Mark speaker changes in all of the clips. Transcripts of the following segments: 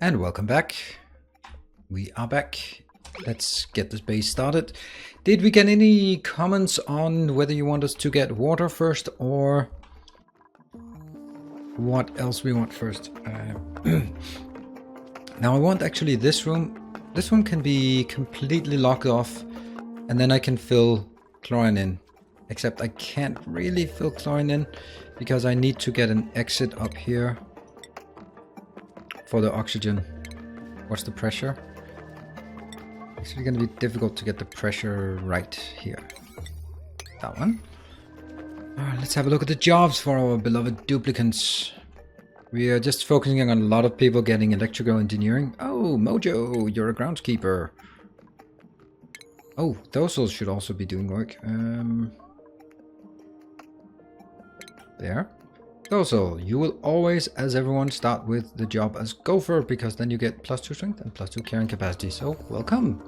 Speaker 1: And welcome back. We are back. Let's get this base started. Did we get any comments on whether you want us to get water first or what else we want first? Now I want actually this room. This one can be completely locked off and then I can fill chlorine in. Except I can't really fill chlorine in because I need to get an exit up here for the oxygen. What's the pressure? It's going to be difficult to get the pressure right here. That one. Alright, let's have a look at the jobs for our beloved duplicants. We are just focusing on a lot of people getting electrical engineering. Oh, Mojo, you're a groundskeeper. Oh, those should also be doing work. There. Also, you will always, as everyone, start with the job as gopher, because then you get +2 strength and +2 carrying capacity. So, welcome.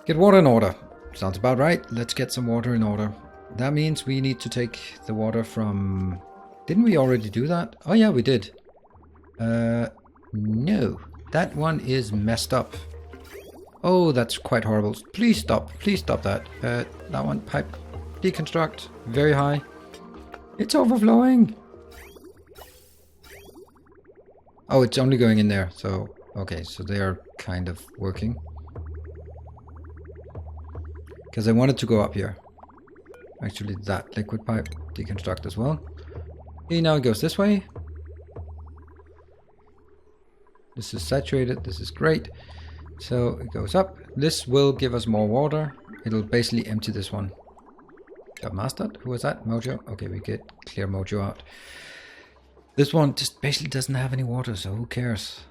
Speaker 1: Get water in order. Sounds about right. Let's get some water in order. That means we need to take the water from... Didn't we already do that? Oh yeah, we did. No. That one is messed up. Oh, that's quite horrible. Please stop. Please stop that. That one, pipe. Deconstruct. Very high. It's overflowing. Oh, it's only going in there. So, okay. So they are kind of working. Because I wanted to go up here. Actually, that liquid pipe deconstruct as well. Okay, now it goes this way. This is saturated. This is great. So it goes up. This will give us more water. It'll basically empty this one. Job mastered. Who was that? Mojo. Okay, we get clear Mojo out. This one just basically doesn't have any water, so who cares?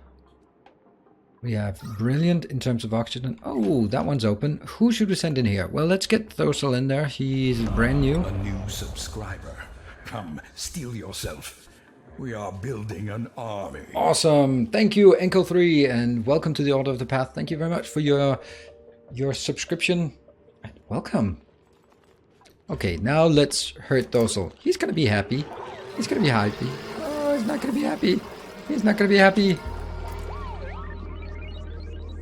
Speaker 1: We have brilliant in terms of oxygen. Oh, that one's open. Who should we send in here? Well, let's get Thorsel in there. He's brand new.
Speaker 2: A new subscriber. Come, steel yourself. We are building an army.
Speaker 1: Awesome. Thank you, Enko3, and welcome to the Order of the Path. Thank you very much for your subscription. Welcome. Okay, now let's hurt Thorsel. He's gonna be happy. He's gonna be happy. Oh, he's not gonna be happy. He's not gonna be happy.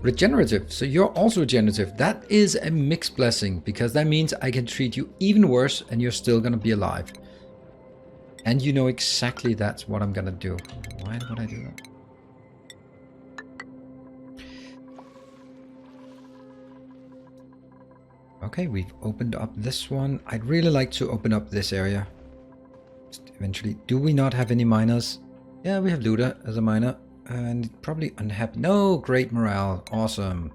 Speaker 1: Regenerative. So you're also regenerative. That is a mixed blessing, because that means I can treat you even worse and you're still gonna be alive. And you know exactly that's what I'm gonna do. Why would I do that? Okay, we've opened up this one. I'd really like to open up this area. Just eventually. Do we not have any miners? Yeah, we have Luda as a miner. And probably unhappy. No, great morale. Awesome.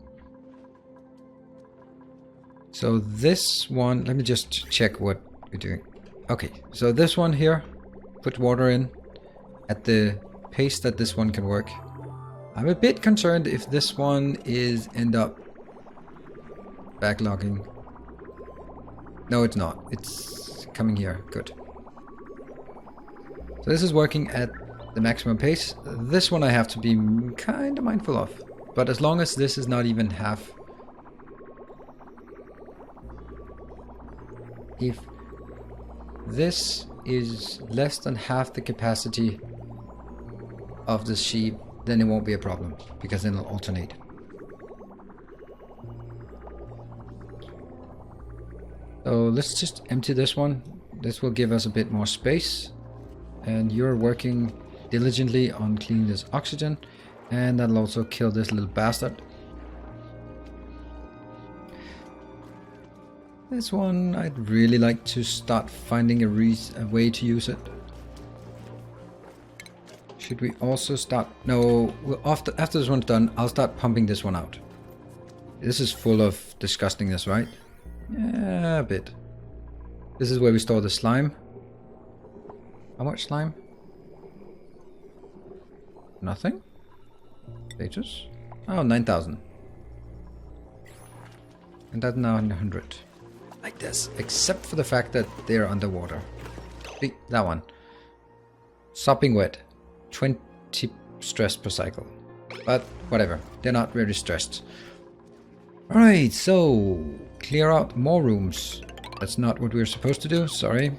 Speaker 1: So this one, let me just check what we're doing. Okay, so this one here, put water in at the pace that this one can work. I'm a bit concerned if this one end up backlogging. No, it's not. It's coming here. Good. So this is working at the maximum pace. This one I have to be kind of mindful of. But as long as this is not even half. If this is less than half the capacity of the sheep, then it won't be a problem, because then it'll alternate. So let's just empty this one. This will give us a bit more space. And you're working diligently on cleaning this oxygen, and that'll also kill this little bastard. This one, I'd really like to start finding a way to use it. Should we also start... No, after this one's done, I'll start pumping this one out. This is full of disgustingness, right? Yeah, a bit. This is where we store the slime. How much slime? Nothing? Status? Oh, 9,000. And that's now 100. Like this. Except for the fact that they're underwater. See, that one. Sopping wet. 20 stress per cycle. But whatever. They're not very stressed. Alright, so... Clear out more rooms. That's not what we were supposed to do. Sorry.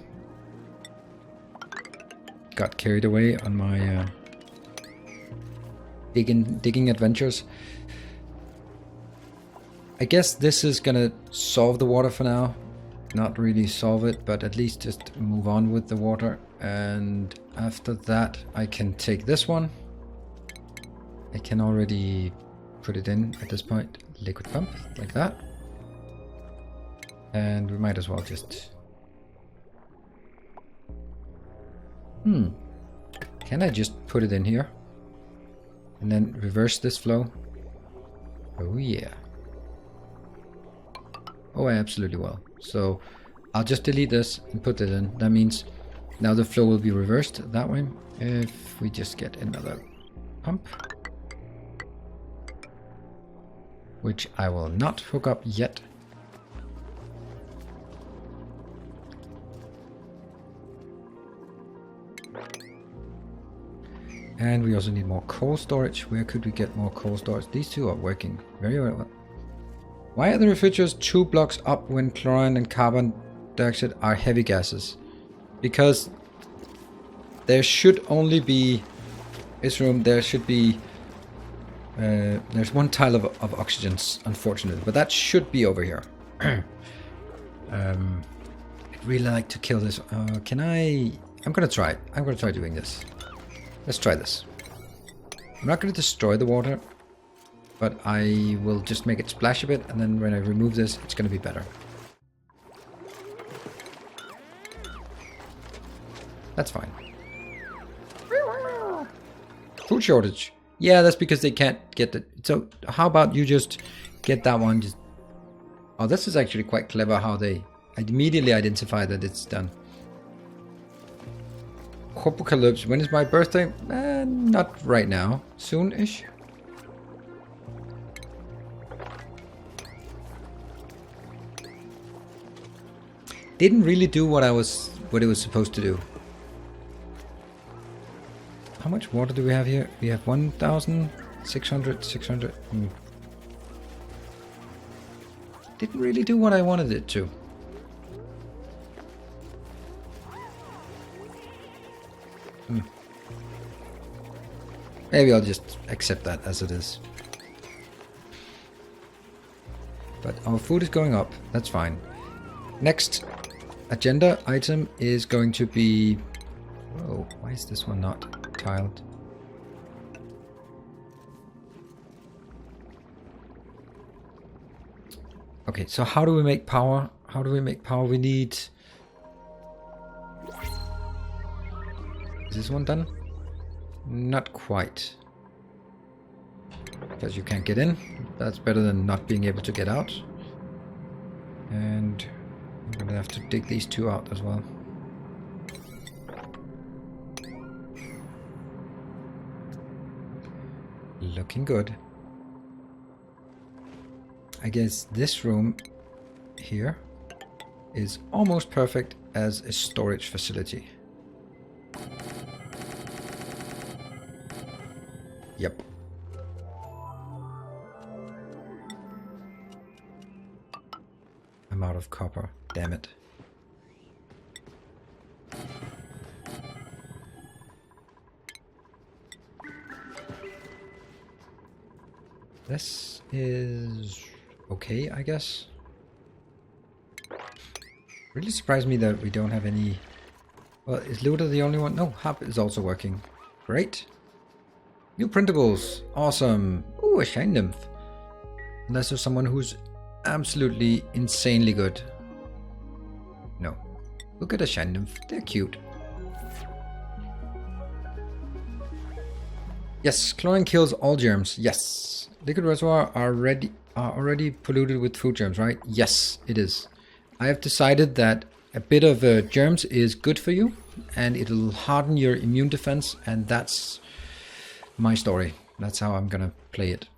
Speaker 1: Got carried away on my digging adventures. I guess this is gonna solve the water for now. Not really solve it, but at least just move on with the water. And after that, I can take this one. I can already put it in at this point. Liquid pump, like that. And we might as well just... Can I just put it in here? And then reverse this flow? Oh yeah. Oh, I absolutely will. So I'll just delete this and put it in. That means now the flow will be reversed that way. If we just get another pump. Which I will not hook up yet. And we also need more coal storage. Where could we get more coal storage? These two are working very well. Why are the refrigerators 2 blocks up when chlorine and carbon dioxide are heavy gases? Because there should only be... This room, there should be... there's one tile of oxygens, unfortunately. But that should be over here. I'd really like to kill this. Can I... I'm gonna try it. I'm gonna try doing this. Let's try this. I'm not going to destroy the water, but I will just make it splash a bit, and then when I remove this, it's going to be better. That's fine. Food shortage. Yeah, that's because they can't get the... So how about you just get that one? Just... Oh, this is actually quite clever how they immediately identify that it's done. Apocalypse. When is my birthday? Not right now. Soon-ish. Didn't really do what it was supposed to do. How much water do we have here? We have 1,600, 600. Didn't really do what I wanted it to. Maybe I'll just accept that as it is. But our food is going up. That's fine. Next agenda item is going to be... Oh, why is this one not tiled? Okay, so how do we make power? How do we make power? We need... Is this one done? Not quite. Because you can't get in. That's better than not being able to get out. And I'm gonna have to dig these two out as well. Looking good. I guess this room here is almost perfect as a storage facility. Yep. I'm out of copper. Damn it. This is okay, I guess. Really surprised me that we don't have any... Well, is Luda the only one? No, Hub is also working. Great. New printables. Awesome. Ooh, a shine nymph. Unless there's someone who's absolutely insanely good. No. Look at a shine nymph. They're cute. Yes, chlorine kills all germs. Yes. Liquid reservoir are already polluted with food germs, right? Yes, it is. I have decided that a bit of germs is good for you, and it'll harden your immune defense, and that's my story. That's how I'm gonna play it.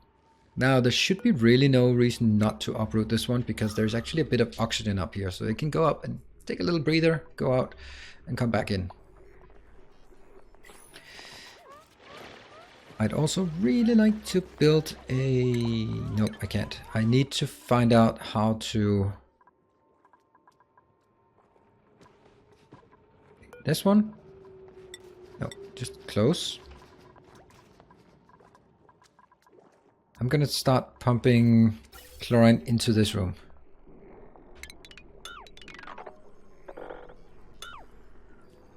Speaker 1: Now, there should be really no reason not to uproot this one, because there's actually a bit of oxygen up here, so it can go up and take a little breather, go out, and come back in. I'd also really like to build a... Nope, I can't. I need to find out how to... This one? No, just close. I'm gonna start pumping chlorine into this room.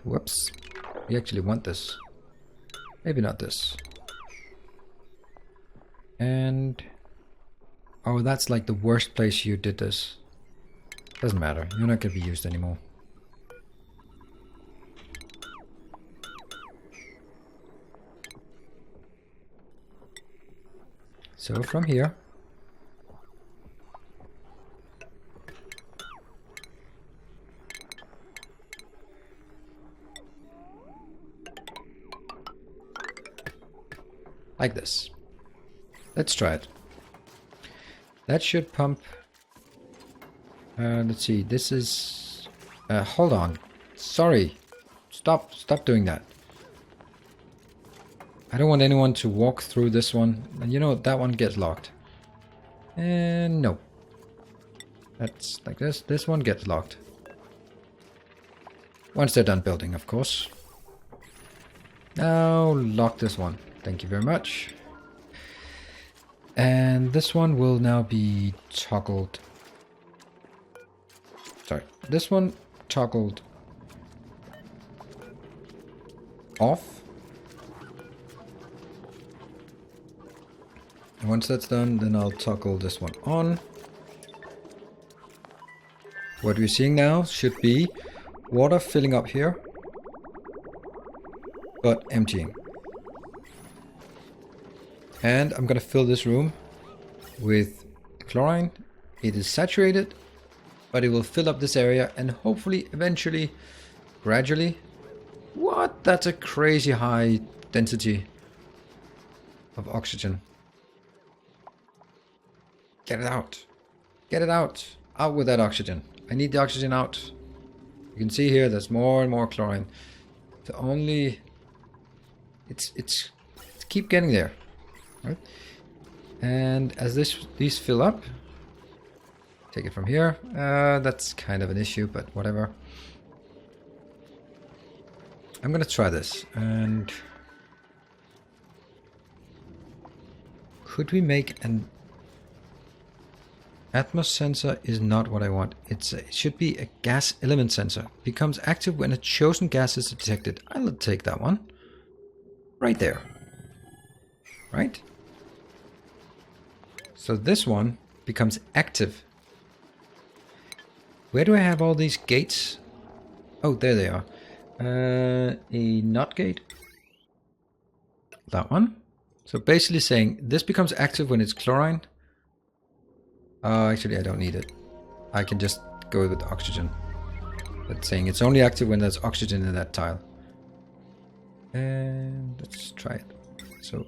Speaker 1: Whoops. We actually want this. Maybe not this. And... oh, that's like the worst place you did this. Doesn't matter. You're not gonna be used anymore. So from here... like this. Let's try it. That should pump... let's see, this is... hold on. Sorry. Stop doing that. I don't want anyone to walk through this one. And you know, that one gets locked. And no. That's like this. This one gets locked. Once they're done building, of course. Now lock this one. Thank you very much. And this one will now be toggled. Sorry, this one toggled off. And once that's done, then I'll toggle this one on. What we're seeing now should be water filling up here, but emptying. And I'm gonna fill this room with chlorine. It is saturated, but it will fill up this area and hopefully, eventually, gradually... what? That's a crazy high density of oxygen. Get it out. Get it out. Out with that oxygen. I need the oxygen out. You can see here there's more and more chlorine. The only... It's keep getting there. Right? And as these fill up, take it from here. That's kind of an issue, but whatever. I'm gonna try this. And could we make an Atmos sensor? Is not what I want. It should be a gas element sensor. Becomes active when a chosen gas is detected. I'll take that one. Right there. Right? So this one becomes active. Where do I have all these gates? Oh, there they are. A NOT gate. That one. So basically saying this becomes active when it's chlorine. Actually, I don't need it. I can just go with oxygen. But saying it's only active when there's oxygen in that tile. And let's try it. So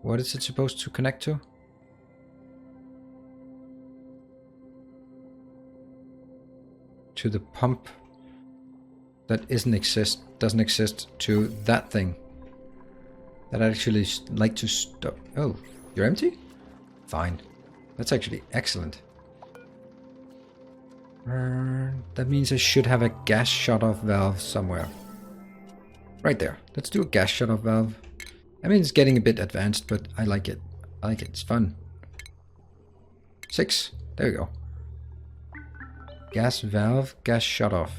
Speaker 1: what is it supposed to connect to? To the pump that doesn't exist to that thing. That I'd actually like to stop. Oh, you're empty? Fine. That's actually excellent. That means I should have a gas shut-off valve somewhere. Right there. Let's do a gas shut-off valve. I mean, it's getting a bit advanced, but I like it. I like it. It's fun. 6. There we go. Gas valve, gas shut-off.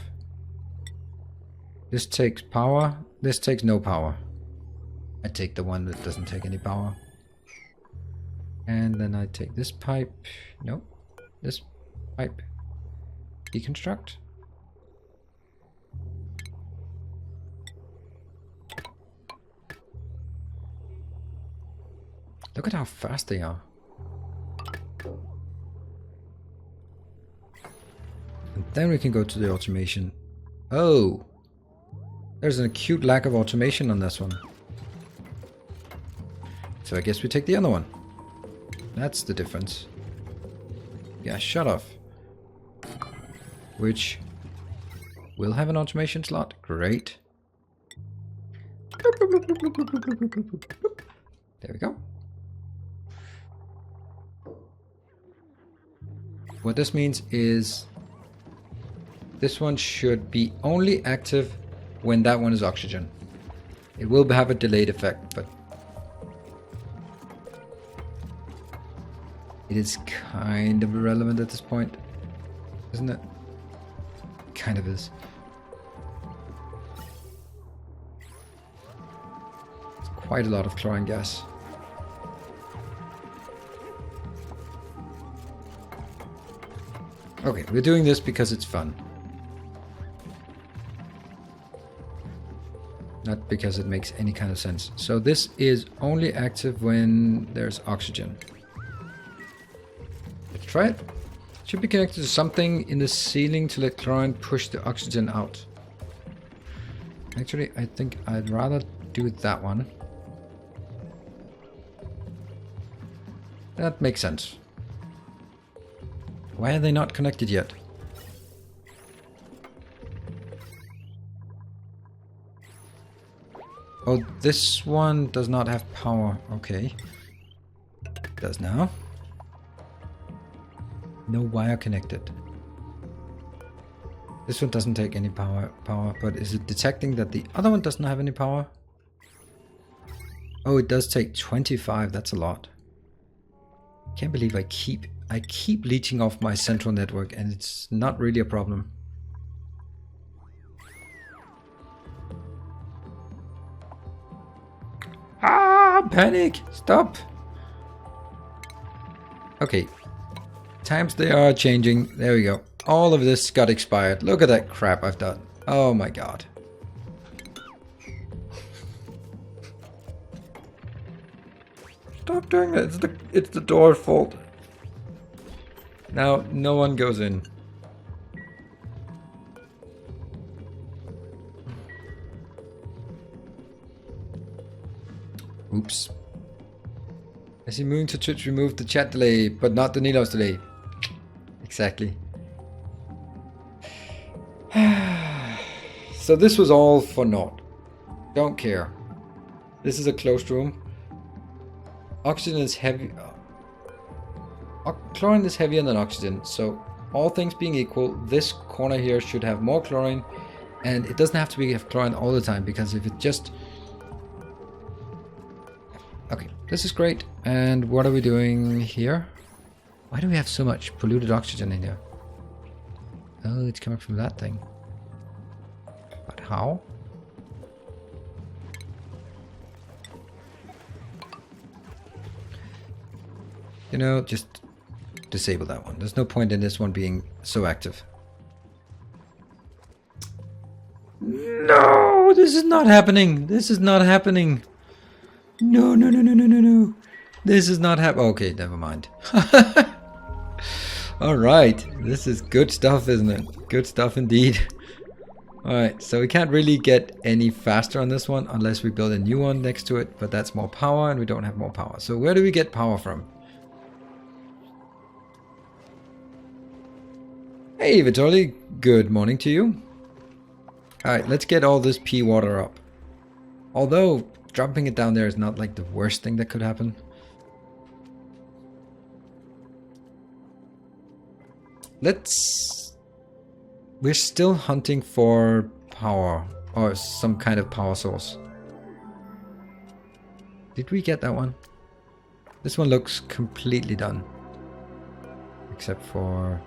Speaker 1: This takes power. This takes no power. I take the one that doesn't take any power. And then I take this pipe. Nope. This pipe. Deconstruct. Look at how fast they are. And then we can go to the automation. Oh! There's an acute lack of automation on this one. So I guess we take the other one. That's the difference. Yeah, shut off. Which will have an automation slot. Great. There we go. What this means is this one should be only active when that one is oxygen. It will have a delayed effect, but it is kind of irrelevant at this point, isn't it? Kind of is. It's quite a lot of chlorine gas. Okay, we're doing this because it's fun. Not because it makes any kind of sense. So this is only active when there's oxygen. Let's try it. Should be connected to something in the ceiling to let chlorine push the oxygen out. Actually, I think I'd rather do that one. That makes sense. Why are they not connected yet? Oh, this one does not have power. Okay. It does now. No wire connected. This one doesn't take any power, but is it detecting that the other one doesn't have any power? Oh, it does take 25. That's a lot. Can't believe I keep leeching off my central network, and it's not really a problem. Ah, panic! Stop! Okay. Times they are changing. There we go. All of this got expired. Look at that crap I've done. Oh my god. Stop doing that. It's the door's fault. Now no one goes in. Oops. I see moving to Twitch removed the chat delay, but not the Nilaus delay. Exactly. So this was all for naught. Don't care. This is a closed room. Oxygen is heavy. Chlorine is heavier than oxygen, so all things being equal, this corner here should have more chlorine, and it doesn't have to have chlorine all the time, because if it just... Okay, this is great. And what are we doing here? Why do we have so much polluted oxygen in here? Oh, it's coming from that thing. But how? You know, just disable that one. There's no point in this one being so active. No, this is not happening. This is not happening. No, no, no, no, no, no, no. This is not happening. Okay, never mind. Alright, this is good stuff, isn't it? Good stuff indeed. Alright, so we can't really get any faster on this one unless we build a new one next to it, but that's more power and we don't have more power. So where do we get power from? Hey Vitoli, good morning to you. Alright, let's get all this pea water up. Although dropping it down there is not like the worst thing that could happen. We're still hunting for power or some kind of power source. Did we get that one? This one looks completely done. Except for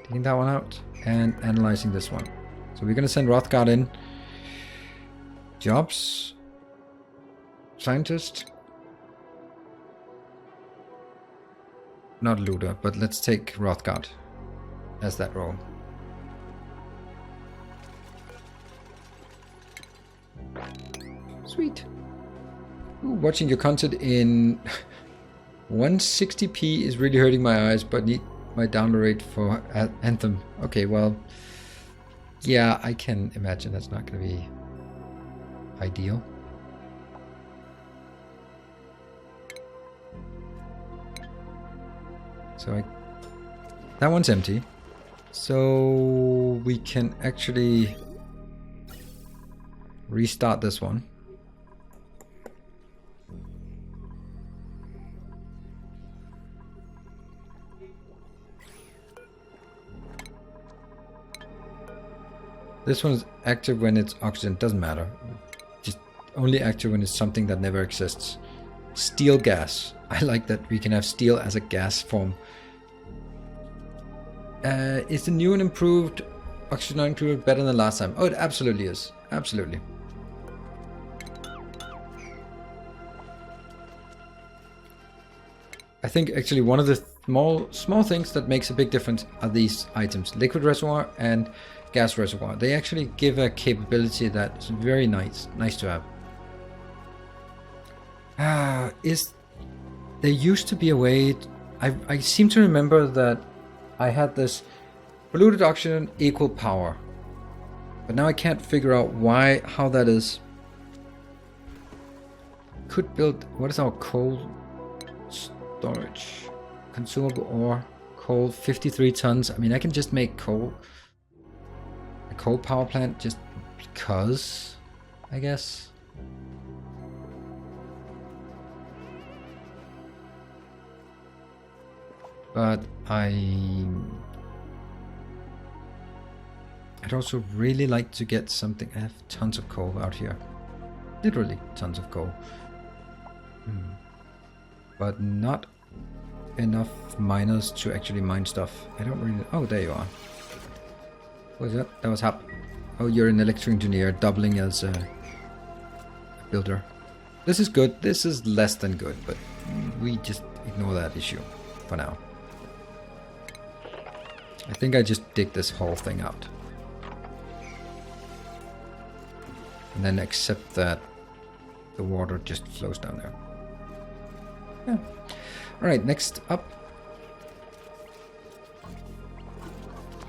Speaker 1: taking that one out and analyzing this one. So we're going to send Rothgard in. Jobs. Scientist. Not looter, but let's take Rothgard as that role. Sweet. Ooh, watching your content in 160p is really hurting my eyes, but need my download rate for Anthem. Okay, well, yeah, I can imagine that's not going to be ideal. So that one's empty. So we can actually restart this one. This one is active when it's oxygen. Doesn't matter. Just only active when it's something that never exists. Steel gas. I like that we can have steel as a gas form. Is the new and improved oxygen included better than last time? Oh, it absolutely is. Absolutely. I think actually one of the small things that makes a big difference are these items. Liquid reservoir and gas reservoir. They actually give a capability that's very nice to have. There used to be a way... I seem to remember that I had this polluted oxygen equal power. But now I can't figure out how that is. Could build... What is our coal storage? Consumable ore. Coal, 53 tons. I mean, I can just make coal. A coal power plant just because, I guess. But I'd also really like to get something. I have tons of coal out here. Literally tons of coal. But not enough miners to actually mine stuff. I don't really... Oh, there you are. What was that? That was Hap. Oh, you're an electrical engineer, doubling as a builder. This is good. This is less than good, but we just ignore that issue for now. I think I just dig this whole thing out. And then accept that the water just flows down there. Yeah. Alright, next up.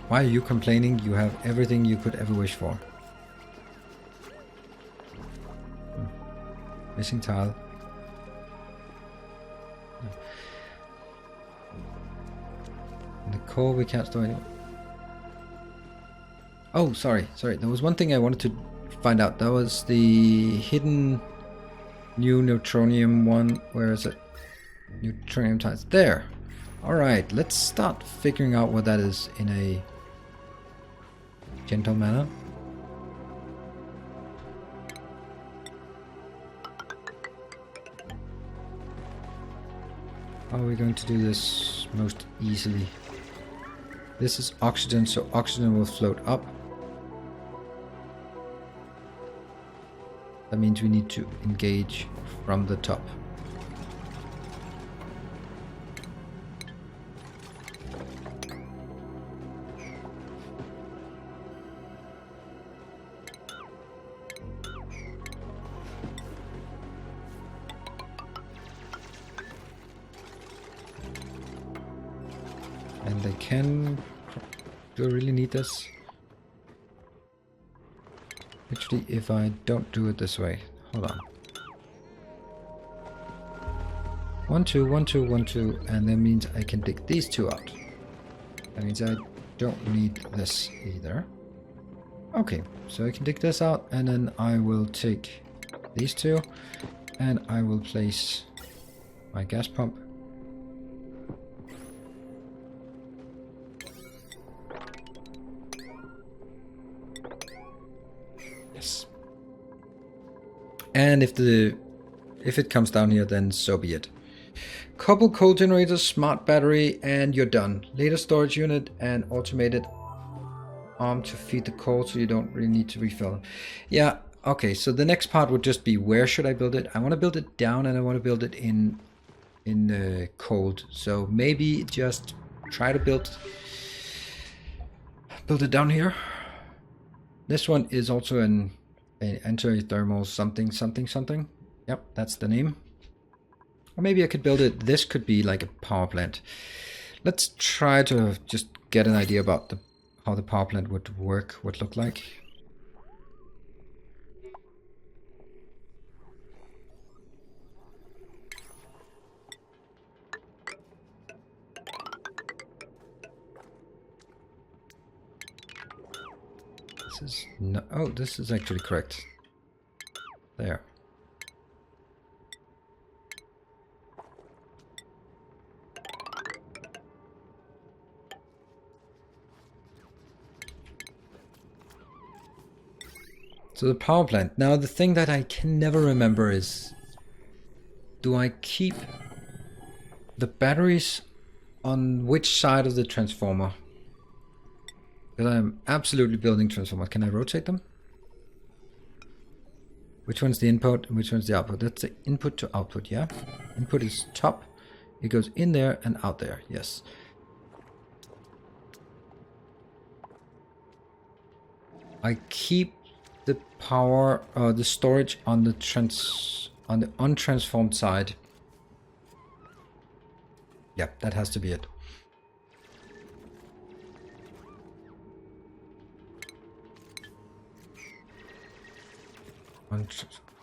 Speaker 1: Why are you complaining? You have everything you could ever wish for. Missing tile. And the coal we can't store anymore. Oh, sorry. There was one thing I wanted to find out. That was the hidden new neutronium one. Where is it? Neutronium tiles. There. Alright, let's start figuring out what that is in a gentle manner. How are we going to do this most easily? This is oxygen, so oxygen will float up. That means we need to engage from the top. And they can... Do I really need this? Actually, if I don't do it this way... Hold on. 1, 2, 1, 2, 1, 2, and that means I can dig these two out. That means I don't need this either. Okay, so I can dig this out, and then I will take these two, and I will place my gas pump. Yes. And if it comes down here, then so be it. Couple coal generators, smart battery, and you're done. Later storage unit and automated arm to feed the coal, so you don't really need to refill them. Yeah, okay, so the next part would just be where should I build it? I want to build it down, and I want to build it in cold. So maybe just try to build it down here. This one is also an anti-thermal something. Yep, that's the name. Or maybe I could build it. This could be like a power plant. Let's try to just get an idea about how the power plant would work, would look like. This is no, oh, this is actually correct. There. So the power plant. Now the thing that I can never remember is, do I keep the batteries on which side of the transformer? Because I'm absolutely building transformers. Can I rotate them? Which one's the input and which one's the output? That's the input to output, yeah? Input is top. It goes in there and out there, yes. I keep the power, the storage on the untransformed side. Yep, that has to be it.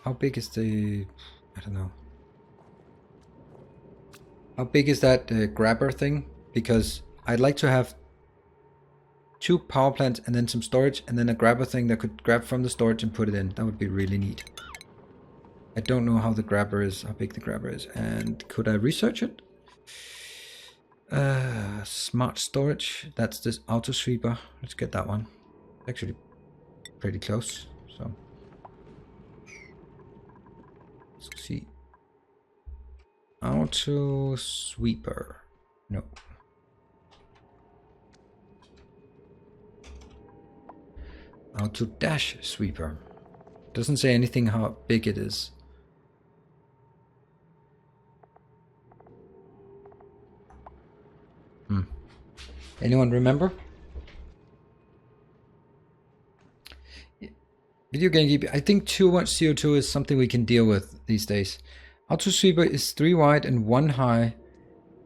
Speaker 1: How big is the... I don't know. How big is that grabber thing? Because I'd like to have 2 power plants and then some storage and then a grabber thing that could grab from the storage and put it in. That would be really neat. I don't know how the grabber is, how big the grabber is. And could I research it? Smart storage. That's this auto sweeper. Let's get that one. Actually pretty close. So let's see. Auto sweeper. No. Auto dash sweeper. Doesn't say anything how big it is. Anyone remember? Video game GP. I think too much CO2 is something we can deal with these days. Auto sweeper is 3 wide and 1 high.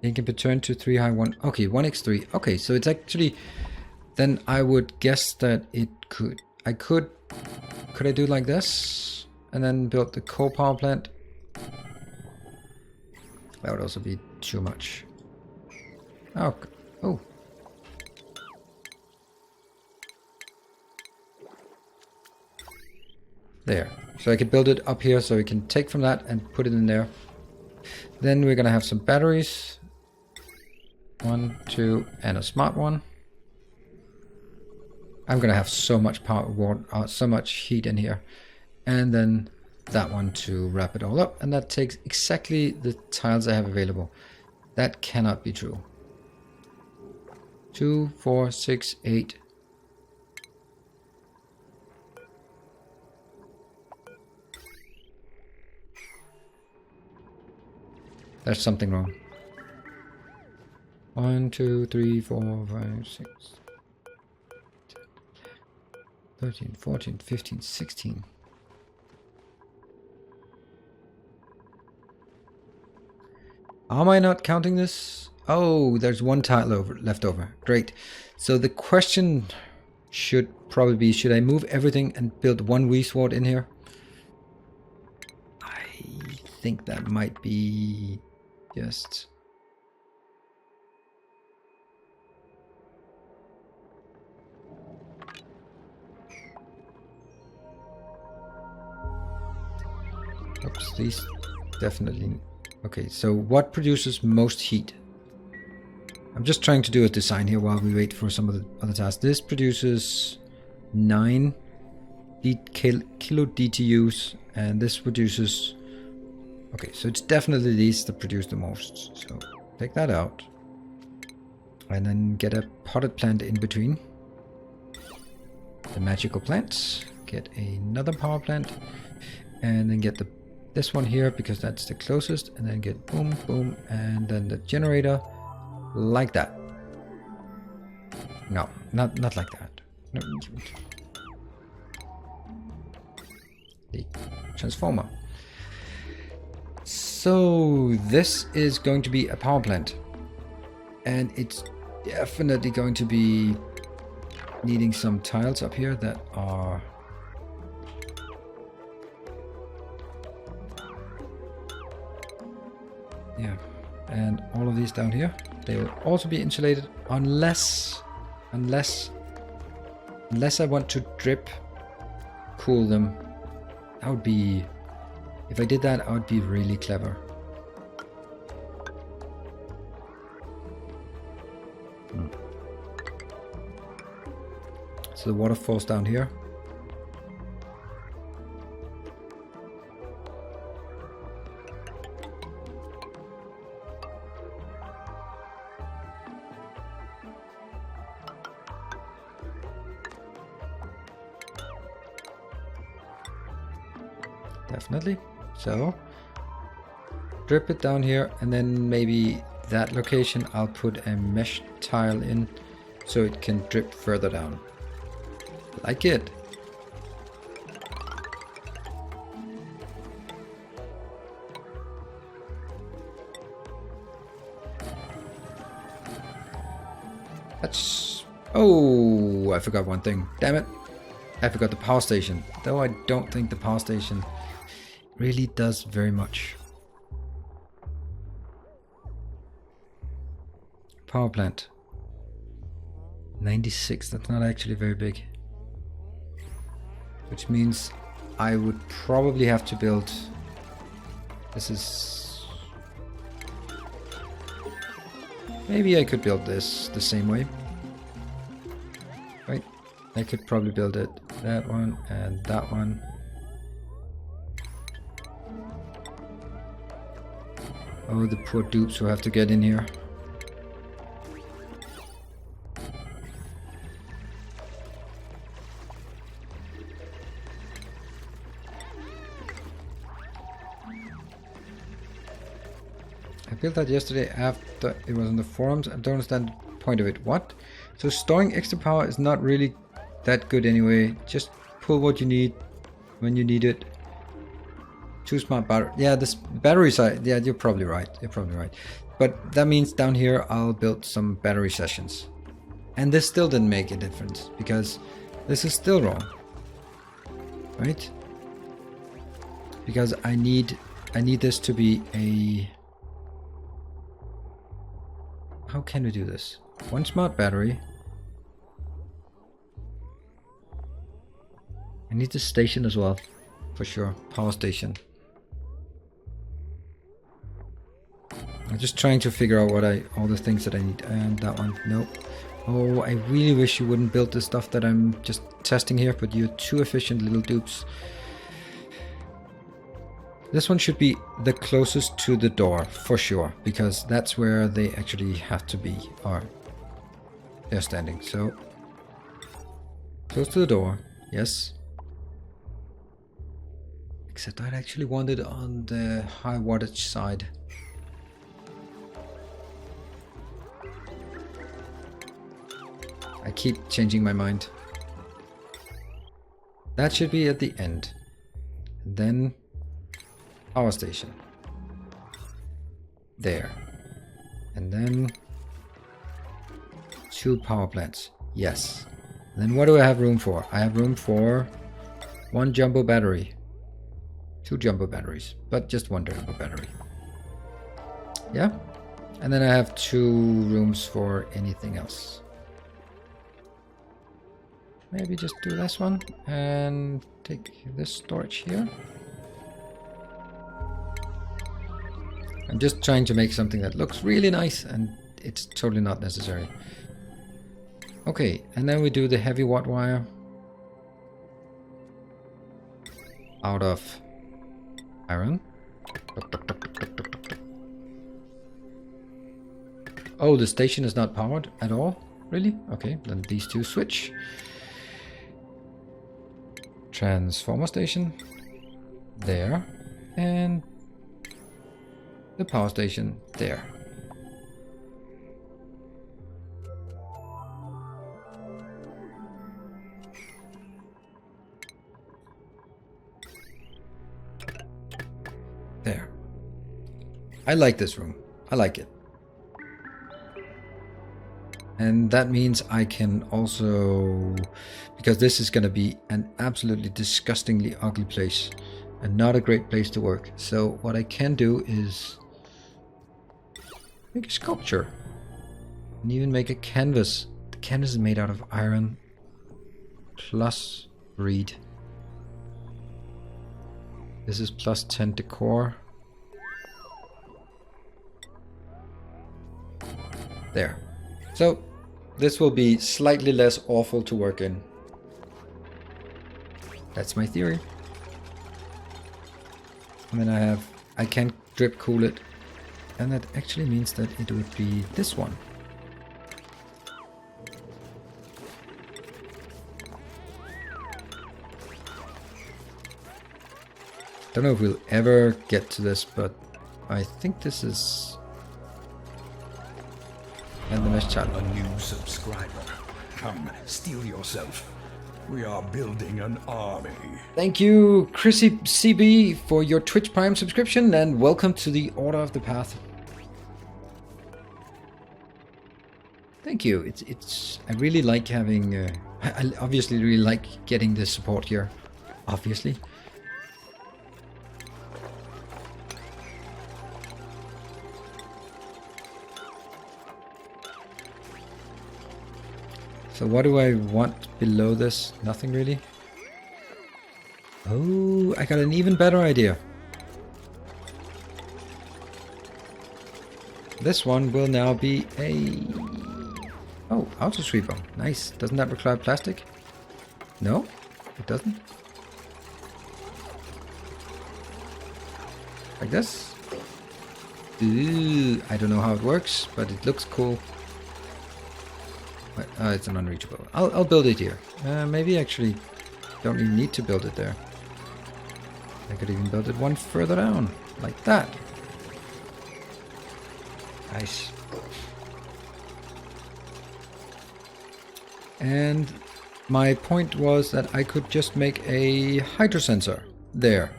Speaker 1: It can be turned to 3 high, 1. Okay, 1x3. Okay, so it's actually. Then I would guess that it could. Could I do like this and then build the coal power plant? That would also be too much. Oh. There. So I could build it up here so we can take from that and put it in there. Then we're gonna have some batteries. 1, 2, and a smart one. I'm gonna have so much power, water, so much heat in here. And then that one to wrap it all up. And that takes exactly the tiles I have available. That cannot be true. 2, 4, 6, 8. There's something wrong. 1, 2, 3, 4, 5, 6, 13, 14, 15, 16. Am I not counting this? Oh, there's 1 tile left over. Great. So the question should probably be, should I move everything and build 1 Wii-sword in here? I think that might be just... Oops, these definitely... Okay, so what produces most heat? I'm just trying to do a design here while we wait for some of the other tasks. This produces 9 kilo DTUs, and this produces... Okay, so it's definitely these that produce the most. So take that out. And then get a potted plant in between. The magical plants. Get another power plant. And then get this one here because that's the closest. And then get boom, boom. And then the generator. Like that. No, not like that. No. The transformer. So this is going to be a power plant. And it's definitely going to be needing some tiles up here that are... Yeah, and all of these down here, they will also be insulated unless I want to drip cool them. That would be... If I did that, I would be really clever. So the water falls down here. definitely. So drip it down here, and then maybe that location I'll put a mesh tile in so it can drip further down. Like it. That's... Oh, I forgot one thing. Damn it. I forgot the power station. Though I don't think the power station really does very much. Power plant. 96, that's not actually very big. Which means I would probably have to build... This is... Maybe I could build this the same way. Right, I could probably build it that one and that one. Oh, the poor dupes who have to get in here. I built that yesterday after it was on the forums. I don't understand the point of it. What? So storing extra power is not really that good anyway. Just pull what you need when you need it. Too smart battery. Yeah, this battery side. Yeah, you're probably right. You're probably right. But that means down here I'll build some battery sessions. And this still didn't make a difference because this is still wrong. Right? Because I need this to be a... How can we do this? One smart battery. I need the station as well, for sure. Power station. I'm just trying to figure out what all the things that I need. And that one, nope. Oh, I really wish you wouldn't build the stuff that I'm just testing here, but you're too efficient, little dupes. This one should be the closest to the door, for sure, because that's where they actually have to be, or they're standing. So, close to the door, yes. Except I'd actually want it on the high wattage side. I keep changing my mind. That should be at the end. And then power station. There. And then 2 power plants. Yes. And then what do I have room for? I have room for 1 jumbo battery. 2 jumbo batteries, but just 1 jumbo battery. Yeah. And then I have 2 rooms for anything else. Maybe just do this one and take this storage here. I'm just trying to make something that looks really nice, and it's totally not necessary. Okay, and then we do the heavy watt wire out of iron. Oh, the station is not powered at all? Really? Okay, then these 2 switch. Transformer station. There. And the power station there. There. I like this room. I like it. And that means I can also, because this is going to be an absolutely disgustingly ugly place and not a great place to work. So what I can do is make a sculpture and even make a canvas. The canvas is made out of iron plus reed. This is plus 10 decor. There. So this will be slightly less awful to work in. That's my theory. And then I can drip cool it. And that actually means that it would be this one. Don't know if we'll ever get to this, but I think this is... And the mesh challenge.
Speaker 2: A new subscriber. Come, steel yourself. We are building an army.
Speaker 1: Thank you, Chrissy CB, for your Twitch Prime subscription, and welcome to the Order of the Path. Thank you. It's. I really like having. I obviously really like getting this support here. Obviously. So what do I want below this? Nothing really. Oh, I got an even better idea. This one will now be a... Oh, auto sweeper. Nice. Doesn't that require plastic? No, it doesn't. Like this. Ooh, I don't know how it works, but it looks cool. It's an unreachable. I'll build it here. Maybe actually don't even need to build it there. I could even build it one further down, like that. Nice. And my point was that I could just make a hydrosensor there.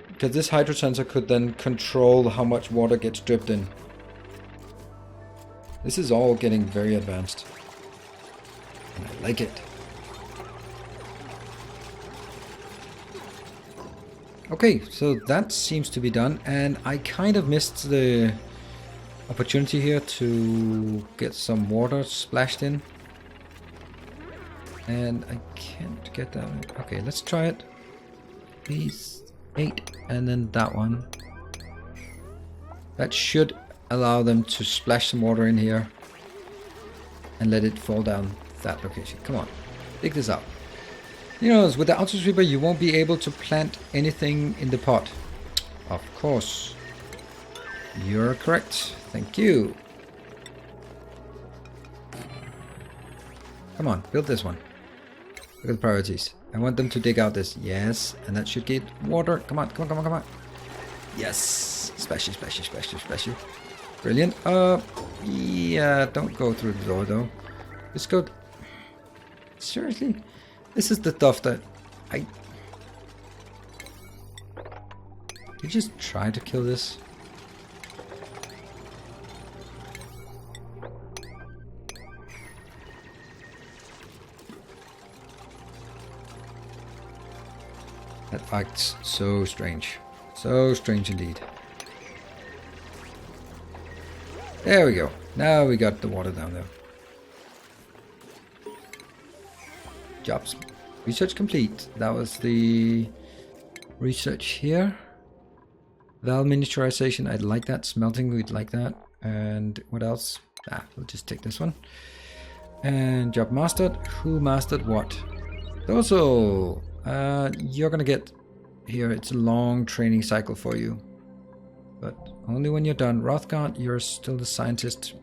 Speaker 1: Because this hydrosensor could then control how much water gets dripped in. This is all getting very advanced. And I like it. Okay, so that seems to be done. And I kind of missed the opportunity here to get some water splashed in. And I can't get that. Okay, let's try it. Please. 8. And then that one. That should allow them to splash some water in here and let it fall down that location. Come on, dig this out. You know, with the auto sweeper you won't be able to plant anything in the pot. Of course. You're correct. Thank you. Come on, build this one. Look at the priorities. I want them to dig out this. Yes, and that should get water. Come on, come on, come on, come on. Yes. Splashy, splashy, splashy, splashy. Brilliant. Yeah, don't go through the door though. Just go... Seriously? This is the stuff that I... You just try to kill this. That acts so strange. So strange indeed. There we go. Now we got the water down there. Jobs. Research complete. That was the research here. Valve miniaturization. I'd like that. Smelting. We'd like that. And what else? We'll just take this one. And job mastered. Who mastered what? Also, you're gonna get here. It's a long training cycle for you. But only when you're done. Rothgard, you're still the scientist.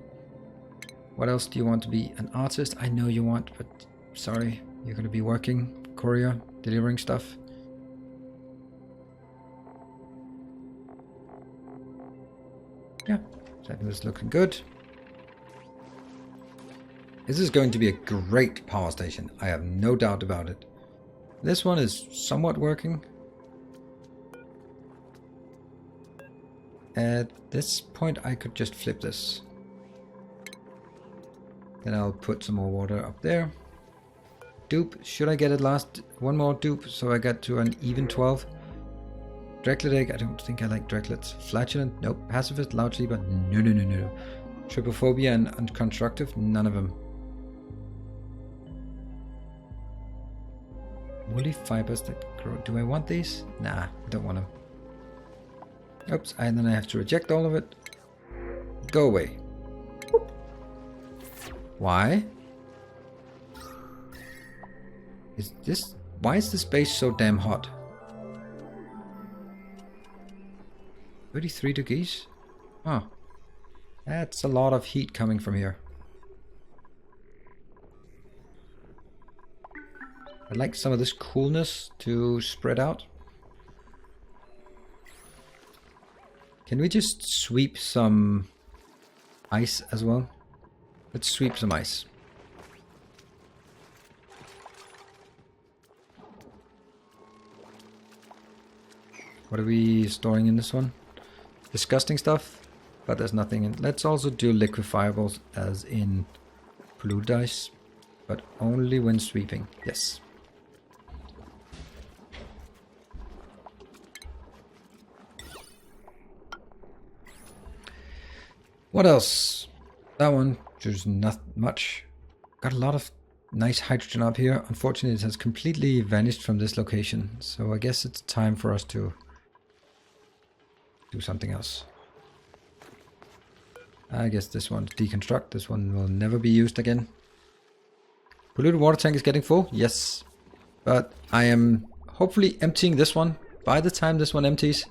Speaker 1: What else do you want to be? An artist? I know you want, but sorry. You're going to be working, courier, delivering stuff. Yeah, that was looking good. This is going to be a great power station. I have no doubt about it. This one is somewhat working. At this point I could just flip this. Then I'll put some more water up there. Dupe, should I get it last? One more dupe so I get to an even 12. Drecklet egg, I don't think I like Drecklets. Flatulent, nope. Pacifist, loud sleeper, no, no, no, no. Trypophobia and unconstructive, none of them. Woolly fibers that grow, do I want these? Nah, I don't want them. Oops, and then I have to reject all of it. Go away. Whoop. Why? Is this... Why is this base so damn hot? 33 degrees? Huh. That's a lot of heat coming from here. I'd like some of this coolness to spread out. Can we just sweep some ice as well? Let's sweep some ice. What are we storing in this one? Disgusting stuff, but there's nothing in. Let's also do liquefiables as in polluted ice, but only when sweeping. Yes. What else? That one, there's not much. Got a lot of nice hydrogen up here. Unfortunately, it has completely vanished from this location. So I guess it's time for us to do something else. I guess this one to deconstruct. This one will never be used again. Polluted water tank is getting full. Yes. But I am hopefully emptying this one by the time this one empties.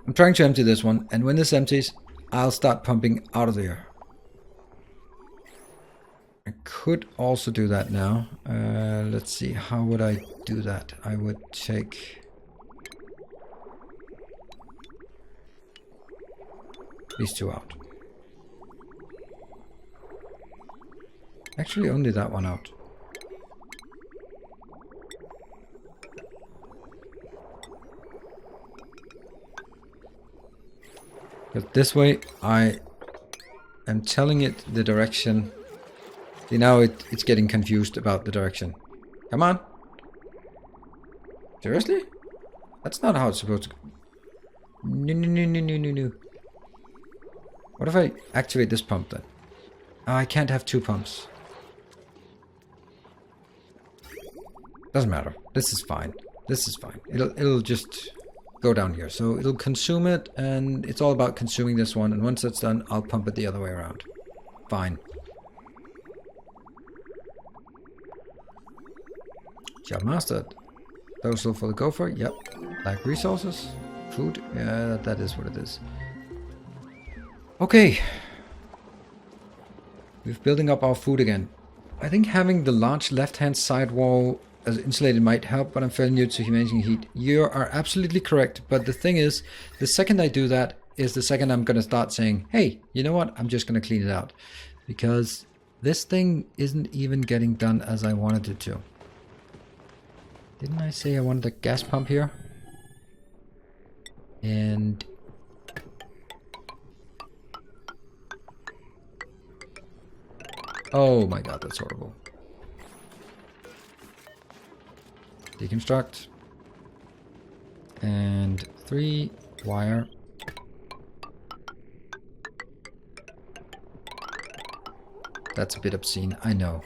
Speaker 1: I'm trying to empty this one, and when this empties, I'll start pumping out of there. I could also do that now. Let's see, how would I do that? I would take these two out. Actually, only that one out. But this way, I am telling it the direction. See, now it's getting confused about the direction. Come on. Seriously? That's not how it's supposed to go. No. What if I activate this pump then? Oh, I can't have two pumps. Doesn't matter. This is fine. This is fine. It'll just go down here. So it'll consume it, and it's all about consuming this one. And once that's done, I'll pump it the other way around. Fine. Job mastered. Those are for the gopher. Yep. Like resources. Food. Yeah, that is what it is. Okay. We're building up our food again. I think having the large left-hand side wall as insulated might help, but I'm fairly new to managing heat. You are absolutely correct, but the thing is, the second I do that is the second I'm going to start saying, hey, you know what? I'm just going to clean it out. Because this thing isn't even getting done as I wanted it to. Didn't I say I wanted a gas pump here? And oh my god, that's horrible. Deconstruct. And 3 wire. That's a bit obscene. I know.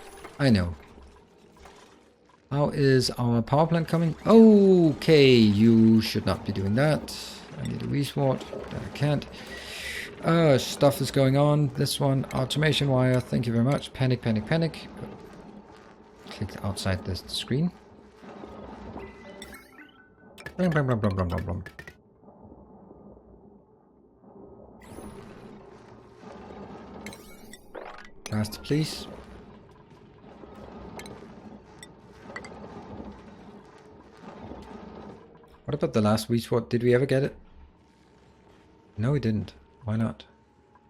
Speaker 1: How is our power plant coming? Okay, you should not be doing that. I need a resword. I can't. Stuff is going on. This one, automation wire. Thank you very much. Panic. Click outside this screen. Brum. Fast, please. What about the last resword? Did we ever get it? No, we didn't. Why not?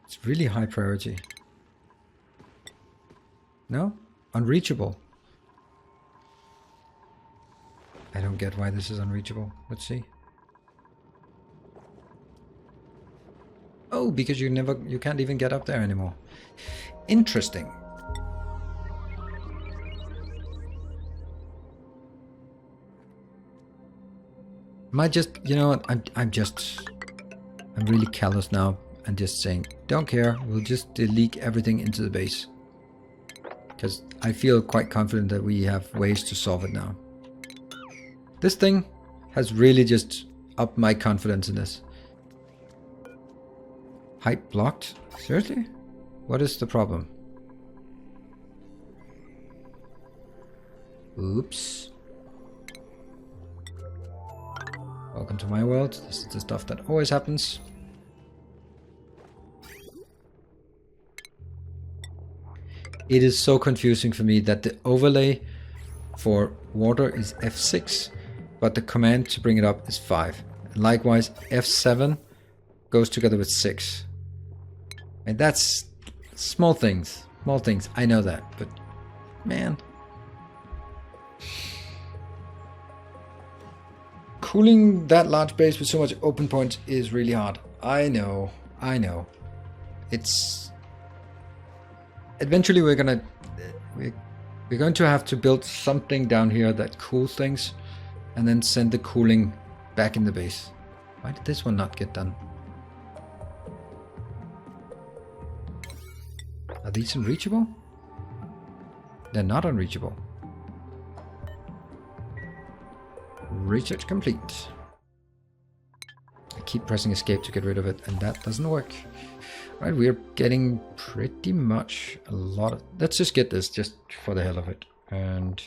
Speaker 1: It's really high priority. No? Unreachable. I don't get why this is unreachable. Let's see. Oh, because you can't even get up there anymore. Interesting. Am I just, you know what, I'm really callous now and just saying, don't care, we'll just delete everything into the base. Because I feel quite confident that we have ways to solve it now. This thing has really just upped my confidence in this. Height blocked? Seriously? What is the problem? Oops. Welcome to my world. This is the stuff that always happens. It is so confusing for me that the overlay for water is F6, but the command to bring it up is 5. Likewise, F7 goes together with 6. And that's small things. Small things. I know that, but man. Cooling that large base with so much open points is really hard. I know. It's... Eventually we're going to have to build something down here that cools things and then send the cooling back in the base. Why did this one not get done? Are these unreachable? They're not unreachable. Research complete. I keep pressing escape to get rid of it, and that doesn't work. Right, we're getting pretty much a lot of... Let's just get this, just for the hell of it. And...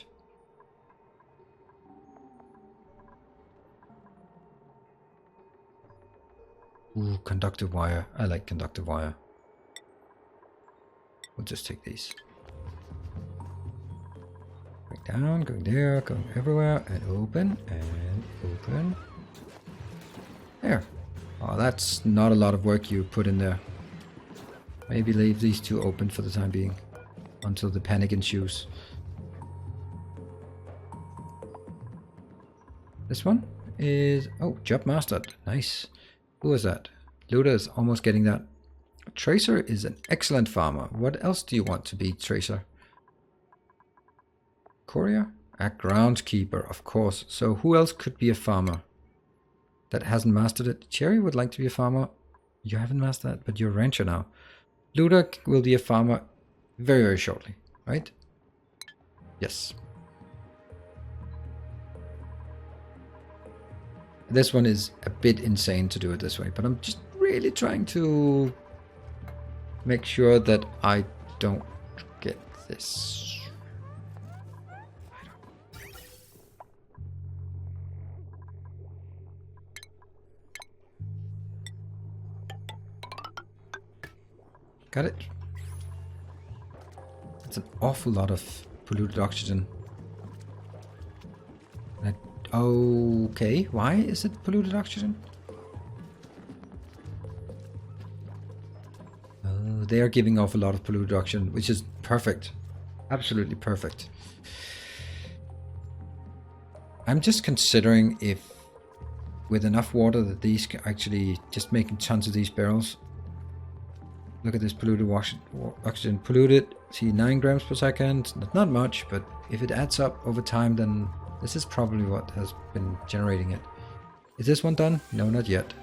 Speaker 1: Ooh, conductive wire. I like conductive wire. We'll just take these. Going down, going there, going everywhere, and open, and open. There. Oh, that's not a lot of work you put in there. Maybe leave these two open for the time being, until the panic ensues. This one is... Oh, job mastered. Nice. Who was that? Luda is almost getting that. Tracer is an excellent farmer. What else do you want to be, Tracer? Courier? A groundskeeper, of course. So who else could be a farmer that hasn't mastered it? Cherry would like to be a farmer. You haven't mastered that, but you're a rancher now. Luda will be a farmer very, very shortly, right? Yes. This one is a bit insane to do it this way, but I'm just really trying to make sure that I don't get this. Got it. It's an awful lot of polluted oxygen. Okay, why is it polluted oxygen? Oh, they are giving off a lot of polluted oxygen, which is perfect. Absolutely perfect. I'm just considering if with enough water that these can actually just making tons of these barrels. Look at this polluted oxygen. Polluted, see 9 grams per second. Not much, but if it adds up over time, then this is probably what has been generating it. Is this one done? No, not yet.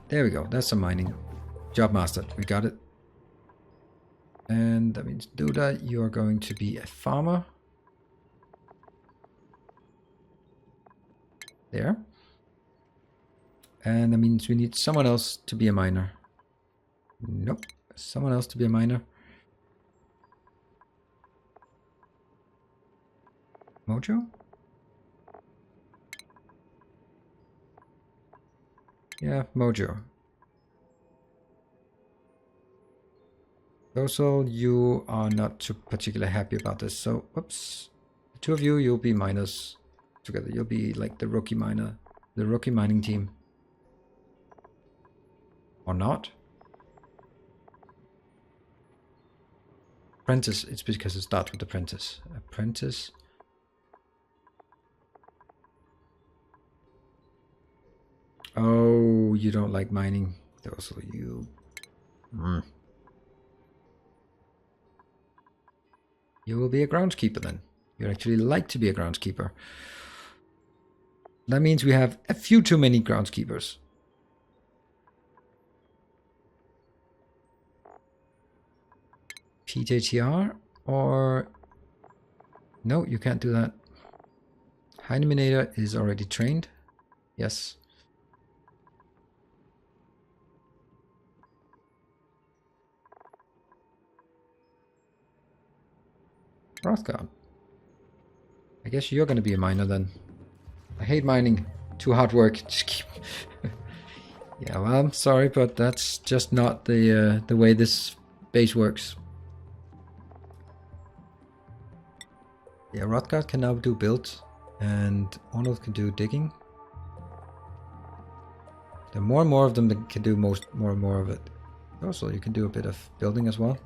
Speaker 1: There we go. That's some mining. Job mastered. We got it. And that means Duda, you are going to be a farmer. There. And that means we need someone else to be a miner. Nope. Someone else to be a miner. Mojo? Yeah, Mojo. Also, you are not too particularly happy about this, so whoops. The two of you, you'll be miners together. You'll be like the rookie miner, the rookie mining team. Or not? Apprentice, it's because it starts with apprentice. Apprentice. Oh, you don't like mining. Also, you... You will be a groundskeeper then. You actually like to be a groundskeeper. That means we have a few too many groundskeepers. PJTR or... No, you can't do that. Hynominator is already trained. Yes. Rothgard. I guess you're going to be a miner then. I hate mining. Too hard work. Just keep... Yeah, well, I'm sorry, but that's just not the way this base works. Yeah, Rodgard can now do builds, and Arnold can do digging. There are more and more of them that can do more and more of it. Also, you can do a bit of building as well.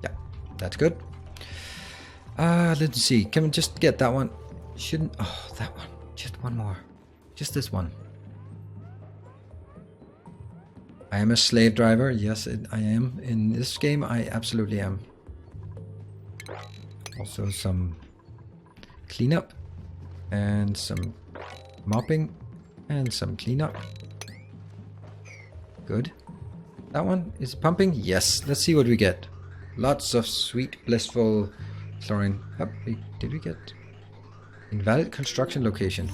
Speaker 1: Yeah, that's good. Let's see. Can we just get that one? Shouldn't... Oh, that one. Just one more. Just this one. I am a slave driver. Yes, I am. In this game, I absolutely am. Also some cleanup. And some mopping. And some cleanup. Good. That one is pumping? Yes. Let's see what we get. Lots of sweet, blissful chlorine. Oh, did we get... Invalid construction location.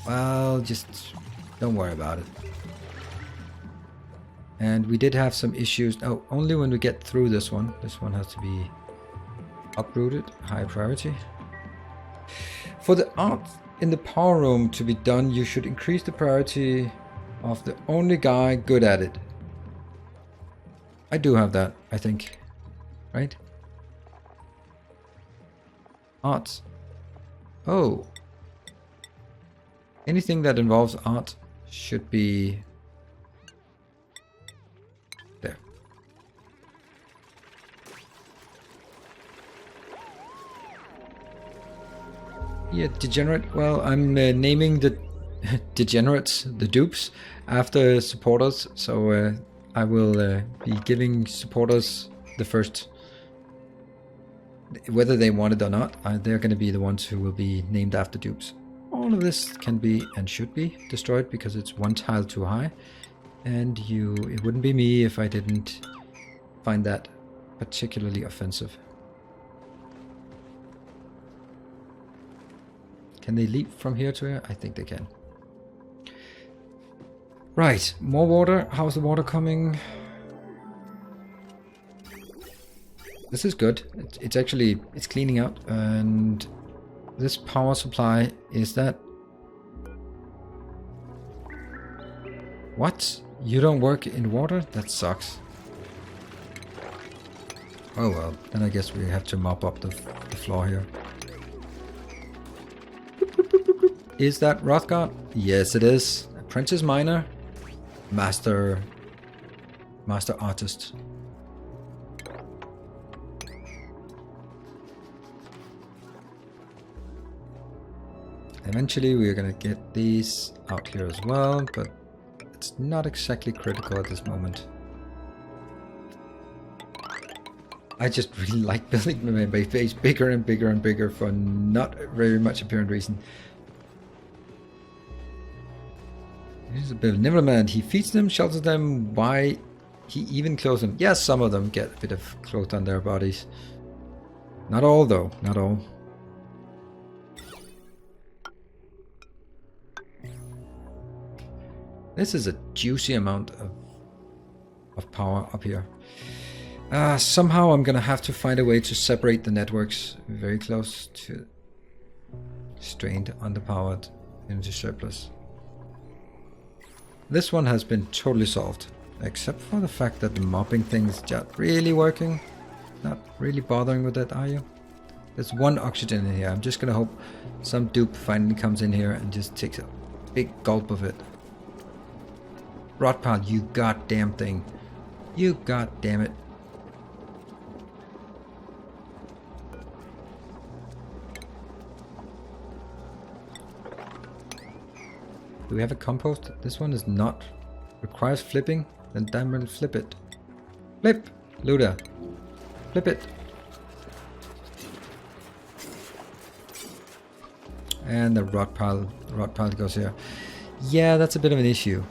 Speaker 1: Well, just don't worry about it. And we did have some issues. Oh, only when we get through this one. This one has to be uprooted. High priority. For the art in the power room to be done, you should increase the priority of the only guy good at it. I do have that, I think. Right? Art. Oh. Anything that involves art should be there. Yeah, degenerate. Well, I'm naming the degenerates, the dupes, after supporters. So I will be giving supporters the first. Whether they want it or not, they're going to be the ones who will be named after dupes. All of this can be and should be destroyed because it's one tile too high. And it wouldn't be me if I didn't find that particularly offensive. Can they leap from here to here? I think they can. Right, more water. How's the water coming? This is good. It's actually, it's cleaning out. And this power supply, is that... What? You don't work in water? That sucks. Oh well, then I guess we have to mop up the floor here. Is that Rothgard? Yes, it is. Apprentice miner. Master artist. Eventually we're gonna get these out here as well, but it's not exactly critical at this moment. I just really like building my base bigger and bigger and bigger for not very much apparent reason. Here's a benevolent. He feeds them, shelters them. Why he even clothes them? Yes, some of them get a bit of clothes on their bodies. Not all though, not all. This is a juicy amount of power up here. Somehow I'm gonna have to find a way to separate the networks very close to strained, underpowered, into surplus. This one has been totally solved, except for the fact that the mopping thing is just really working. Not really bothering with it, are you? There's one oxygen in here. I'm just gonna hope some dupe finally comes in here and just takes a big gulp of it. Rotpile, you goddamn thing. You goddamn it. Do we have a compost? This one is not. Requires flipping? Then damn well flip it. Flip! Luda. Flip it. And the rot pile goes here. Yeah, that's a bit of an issue.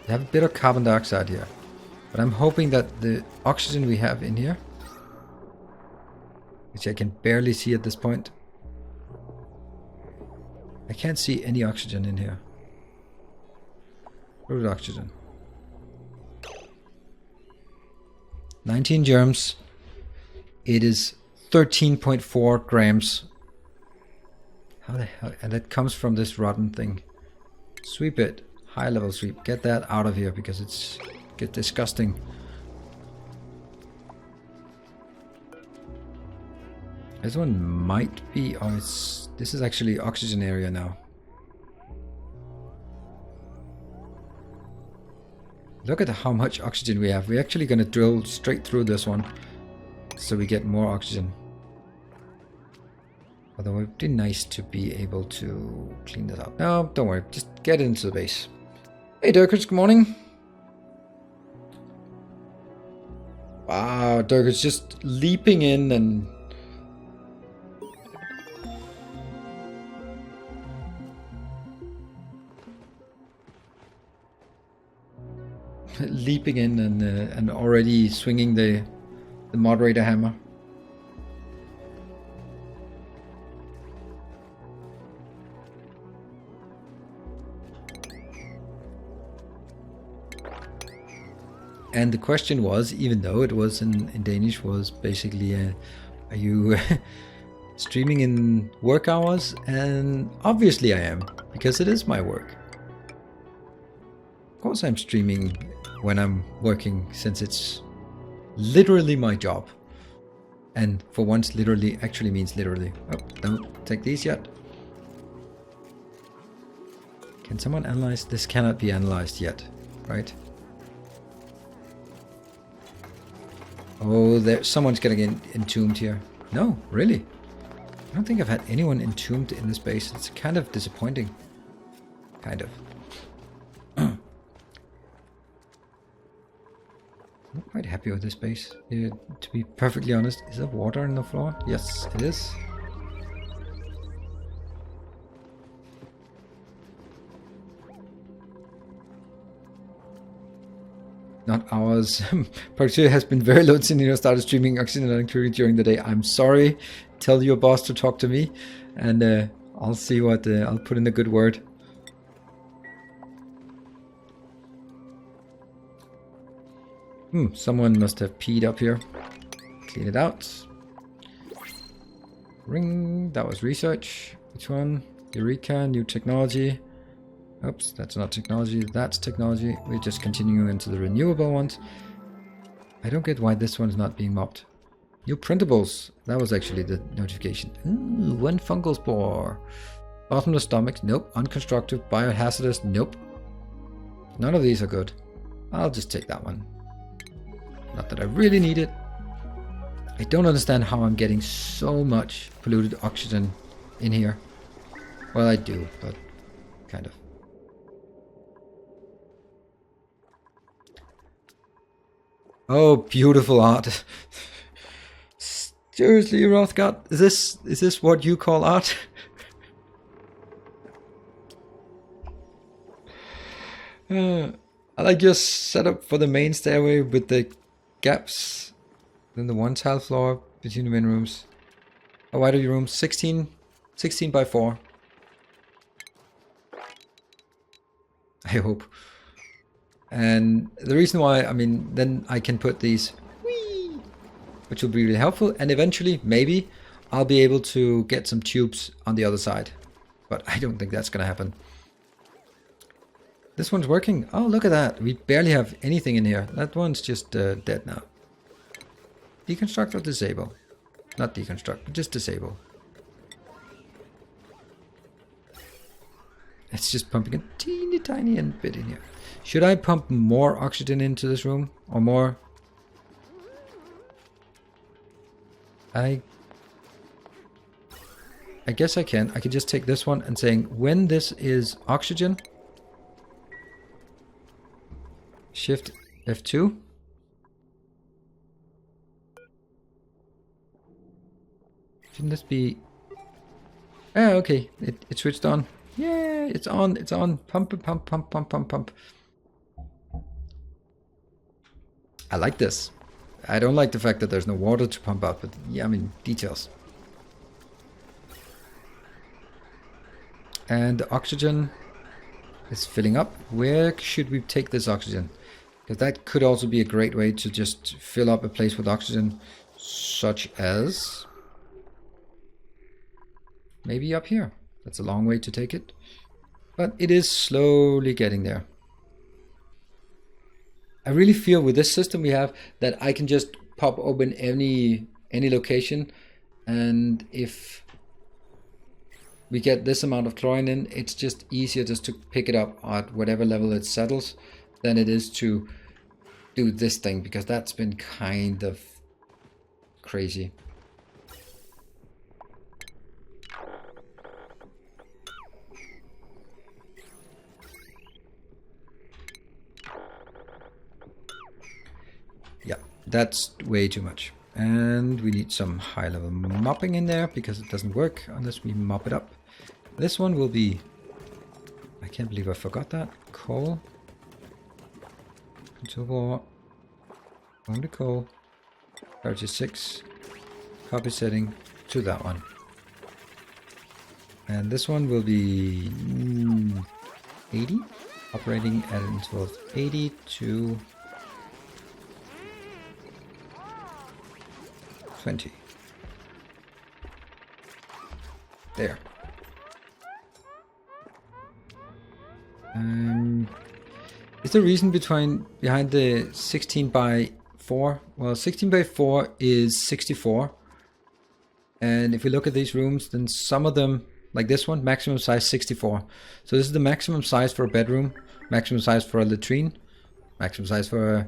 Speaker 1: We have a bit of carbon dioxide here. But I'm hoping that the oxygen we have in here, which I can barely see at this point. I can't see any oxygen in here. Where's oxygen? 19 germs. It is 13.4 grams. How the hell? And that comes from this rotten thing. Sweep it. High level sweep. Get that out of here because it's disgusting. This one might be, oh, this is actually oxygen area now. Look at how much oxygen we have. We're actually going to drill straight through this one so we get more oxygen. Although it would be nice to be able to clean that up. No, don't worry. Just get into the base. Hey, Dirkers, good morning. Wow, Dirkers just leaping in and... leaping in and already swinging the moderator hammer. And the question was, even though it was in Danish, was basically, are you streaming in work hours? And obviously I am, because it is my work. Of course I'm streaming when I'm working, since it's literally my job. And for once, literally actually means literally. Oh, don't take these yet. Can someone analyze? This cannot be analyzed yet, right? Oh, someone's getting entombed here. No, really? I don't think I've had anyone entombed in this base. It's kind of disappointing. Kind of. I'm not quite happy with this base. To be perfectly honest, is there water on the floor? Yes, it is. Not ours. Productivity has been very low since you started streaming Oxygen and Activity during the day. I'm sorry. Tell your boss to talk to me, and I'll see what I'll put in a good word. Someone must have peed up here. Clean it out. Ring. That was research. Which one? Eureka. New technology. Oops, that's not technology, that's technology. We're just continuing into the renewable ones. I don't get why this one's not being mopped. New printables. That was actually the notification. Ooh, one fungal spore. Bottomless stomachs. Nope. Unconstructive. Biohazardous. Nope. None of these are good. I'll just take that one. Not that I really need it. I don't understand how I'm getting so much polluted oxygen in here. Well, I do, but kind of. Oh, beautiful art. Seriously, Rothgard, is this what you call art? I like your setup for the main stairway with the gaps. Then the one tile floor between the main rooms. How wide are your rooms? 16 by 4. I hope. And the reason why, I mean, then I can put these, which will be really helpful. And eventually, maybe, I'll be able to get some tubes on the other side. But I don't think that's going to happen. This one's working. Oh, look at that. We barely have anything in here. That one's just dead now. Deconstruct or disable? Not deconstruct, but just disable. It's just pumping a teeny tiny bit in here. Should I pump more oxygen into this room? Or more? I guess I can. I can just take this one and saying when this is oxygen, Shift F2. Shouldn't this be... Oh, okay. It switched on. Yeah, it's on. It's on. Pump, pump, pump, pump, pump, pump. I like this. I don't like the fact that there's no water to pump out, but yeah, I mean, details. And the oxygen is filling up. Where should we take this oxygen? Because that could also be a great way to just fill up a place with oxygen, such as maybe up here. That's a long way to take it, but it is slowly getting there. I really feel with this system we have that I can just pop open any location And if we get this amount of chlorine in, it's just easier just to pick it up at whatever level it settles than it is to do this thing, because that's been kind of crazy. Yeah, that's way too much. And we need some high level mopping in there, because it doesn't work unless we mop it up. This one will be, I can't believe I forgot that, coal. Control on the coal. 36. Copy setting to that one. And this one will be 80. Operating at an interval of 80 to 20. There. Is the reason behind the 16 by 4? Well, 16 by 4 is 64. And if we look at these rooms, then some of them, like this one, maximum size 64. So this is the maximum size for a bedroom, maximum size for a latrine, maximum size for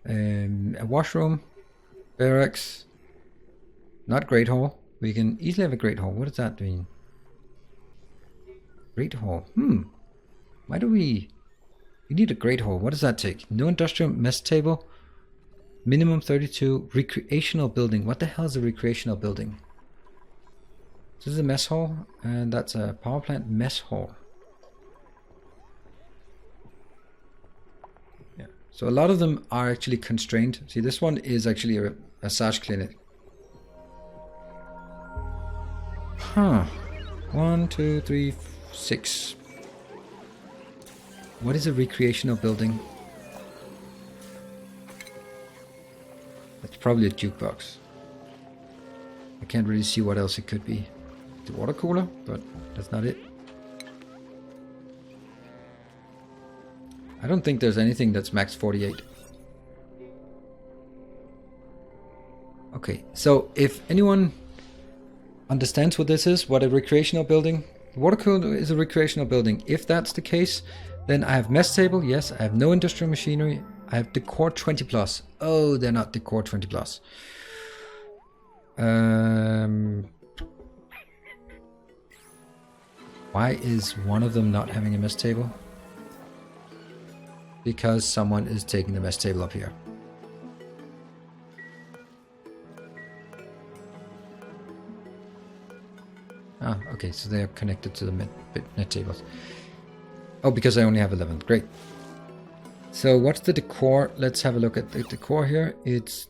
Speaker 1: a washroom, barracks, not great hall. We can easily have a great hall. What does that mean? Great hall. Why do we need a great hall? What does that take? No industrial mess table. Minimum 32. Recreational building. What the hell is a recreational building? This is a mess hall, and that's a power plant mess hall. Yeah. So a lot of them are actually constrained. See, this one is actually a massage clinic. Huh. 1, 2, 3, 6. What is a recreational building? That's probably a jukebox. I can't really see what else it could be. The water cooler, but that's not it. I don't think there's anything that's max 48. Okay, so if anyone understands what this is, what a recreational building, water cooler is a recreational building. If that's the case, then I have mess table, yes. I have no industrial machinery. I have decor 20 plus. Oh, they're not decor 20 plus. Why is one of them not having a mess table? Because someone is taking the mess table up here. Ah, okay, so they are connected to the net tables. Oh, because I only have 11. Great. So what's the decor? Let's have a look at the decor here. It's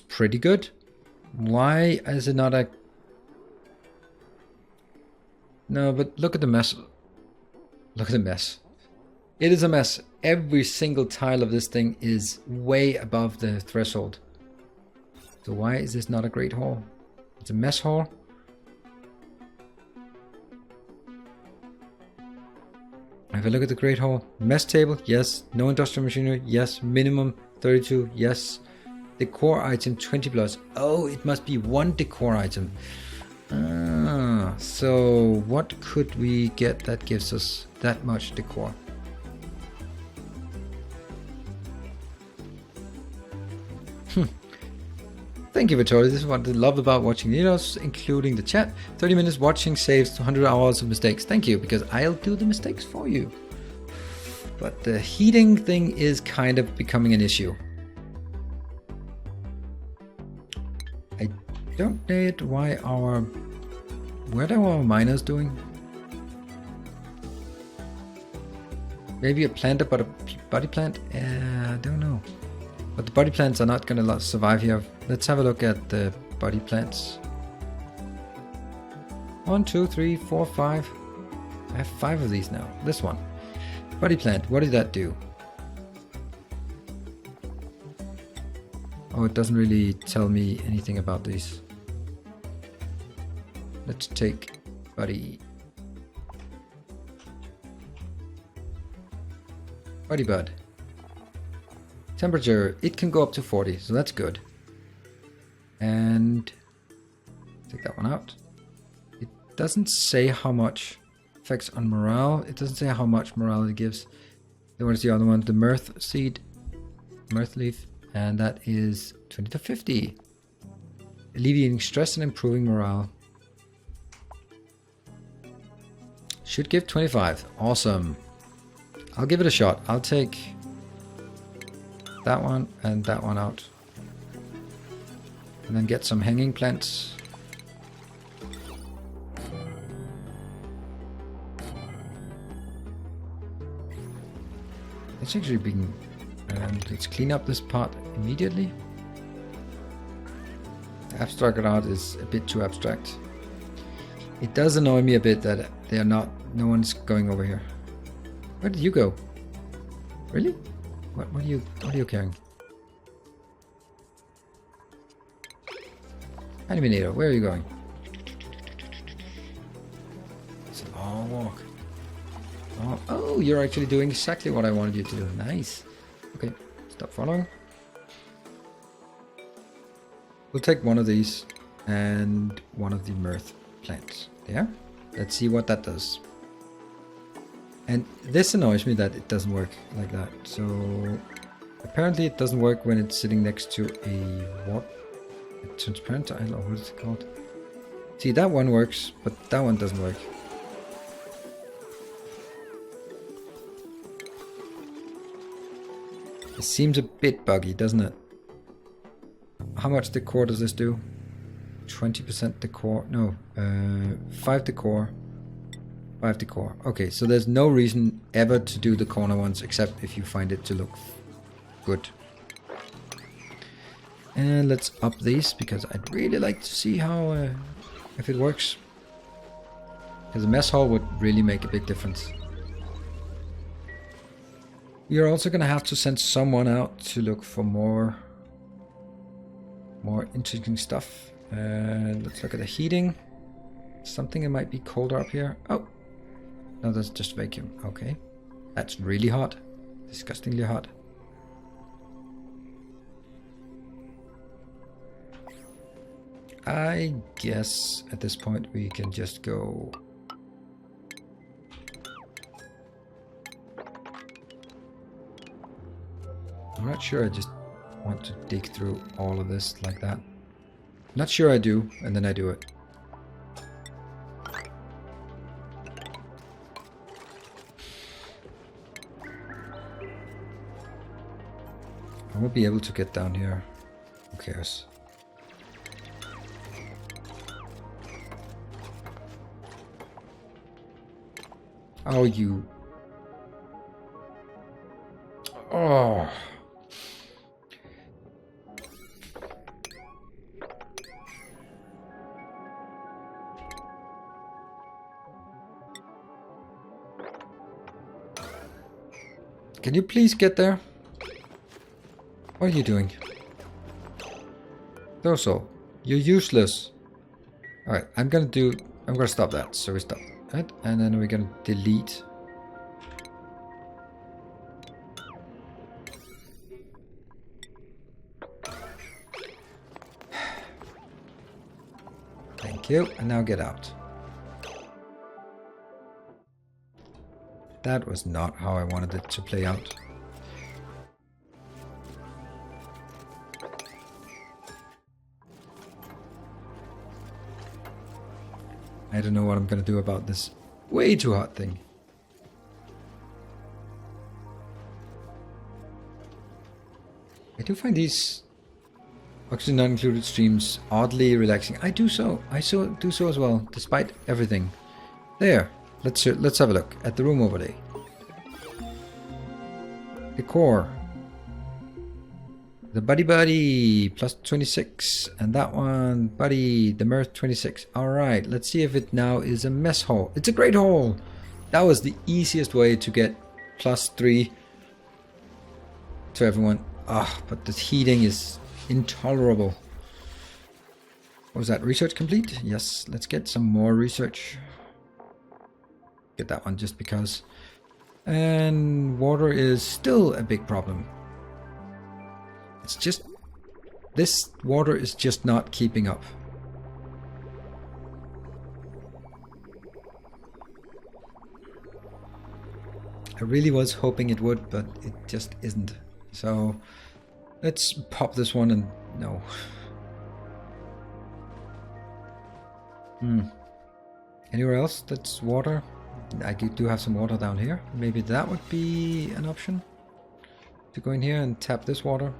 Speaker 1: pretty good. Why is it not a... No, but look at the mess. Look at the mess. It is a mess. Every single tile of this thing is way above the threshold. So why is this not a great hall? It's a mess hall. Have a look at the great hall. Mess table, yes. No industrial machinery, yes. Minimum 32, yes. Decor item 20 plus. Oh, it must be one decor item. So what could we get that gives us that much decor? Thank you, Vittoria. This is what I love about watching Nilaus, including the chat. 30 minutes watching saves 200 hours of mistakes. Thank you, because I'll do the mistakes for you. But the heating thing is kind of becoming an issue. I don't get why what are our miners doing? Maybe a planter, but a body plant? I don't know. But the body plants are not going to survive here. Let's have a look at the body plants. 1, 2, 3, 4, 5. I have 5 of these now. This one. Body plant. What did that do? Oh, it doesn't really tell me anything about these. Let's take body bud. Temperature, it can go up to 40, so that's good. And take that one out. It doesn't say how much effects on morale. It doesn't say how much morale it gives. Then what is the other one? The mirth seed, mirth leaf, and that is 20 to 50. Alleviating stress and improving morale. Should give 25. Awesome. I'll give it a shot. I'll take that one and that one out. And then get some hanging plants. It's actually being... let's clean up this part immediately. Abstract art is a bit too abstract. It does annoy me a bit that they are not... No one's going over here. Where did you go? Really? What are you carrying? Animator, where are you going? It's a long walk. Oh, you're actually doing exactly what I wanted you to do. Nice. Okay, stop following. We'll take one of these and one of the mirth plants. There. Let's see what that does. And this annoys me that it doesn't work like that. So apparently it doesn't work when it's sitting next to a transparent tile, or what is it called? See, that one works, but that one doesn't work. It seems a bit buggy, doesn't it? How much decor does this do? 20% decor? No, 5 decor. 5 decor. Okay, so there's no reason ever to do the corner ones except if you find it to look good. And let's up these because I'd really like to see how if it works. Because a mess hall would really make a big difference. We are also going to have to send someone out to look for more interesting stuff. Let's look at the heating. Something that might be colder up here. Oh, no, that's just vacuum. Okay, that's really hot, disgustingly hot. I guess at this point we can just go. I'm not sure I just want to dig through all of this like that. Not sure I do, and then I do it. I won't be able to get down here. Who cares? Oh, you... Oh... Can you please get there? What are you doing? Doso, you're useless. Alright, I'm gonna stop that. So we stop that, and then we're gonna delete. Thank you, and now get out. That was not how I wanted it to play out. I don't know what I'm gonna do about this way too hot thing. I do find these oxygen not included streams oddly relaxing. I do so. I do so as well, despite everything. There. Let's have a look at the room overlay. Decor. The buddy plus 26, and that one buddy the mirth 26. All right, let's see if it now is a mess hall. It's a great hall. That was the easiest way to get +3 to everyone. Ah, but the heating is intolerable. What was that? Research complete? Yes, let's get some more research. Get that one just because. And water is still a big problem. It's just... this water is just not keeping up. I really was hoping it would, but it just isn't. So let's pop this one and no. Anywhere else that's water? I do have some water down here. Maybe that would be an option. To go in here and tap this water.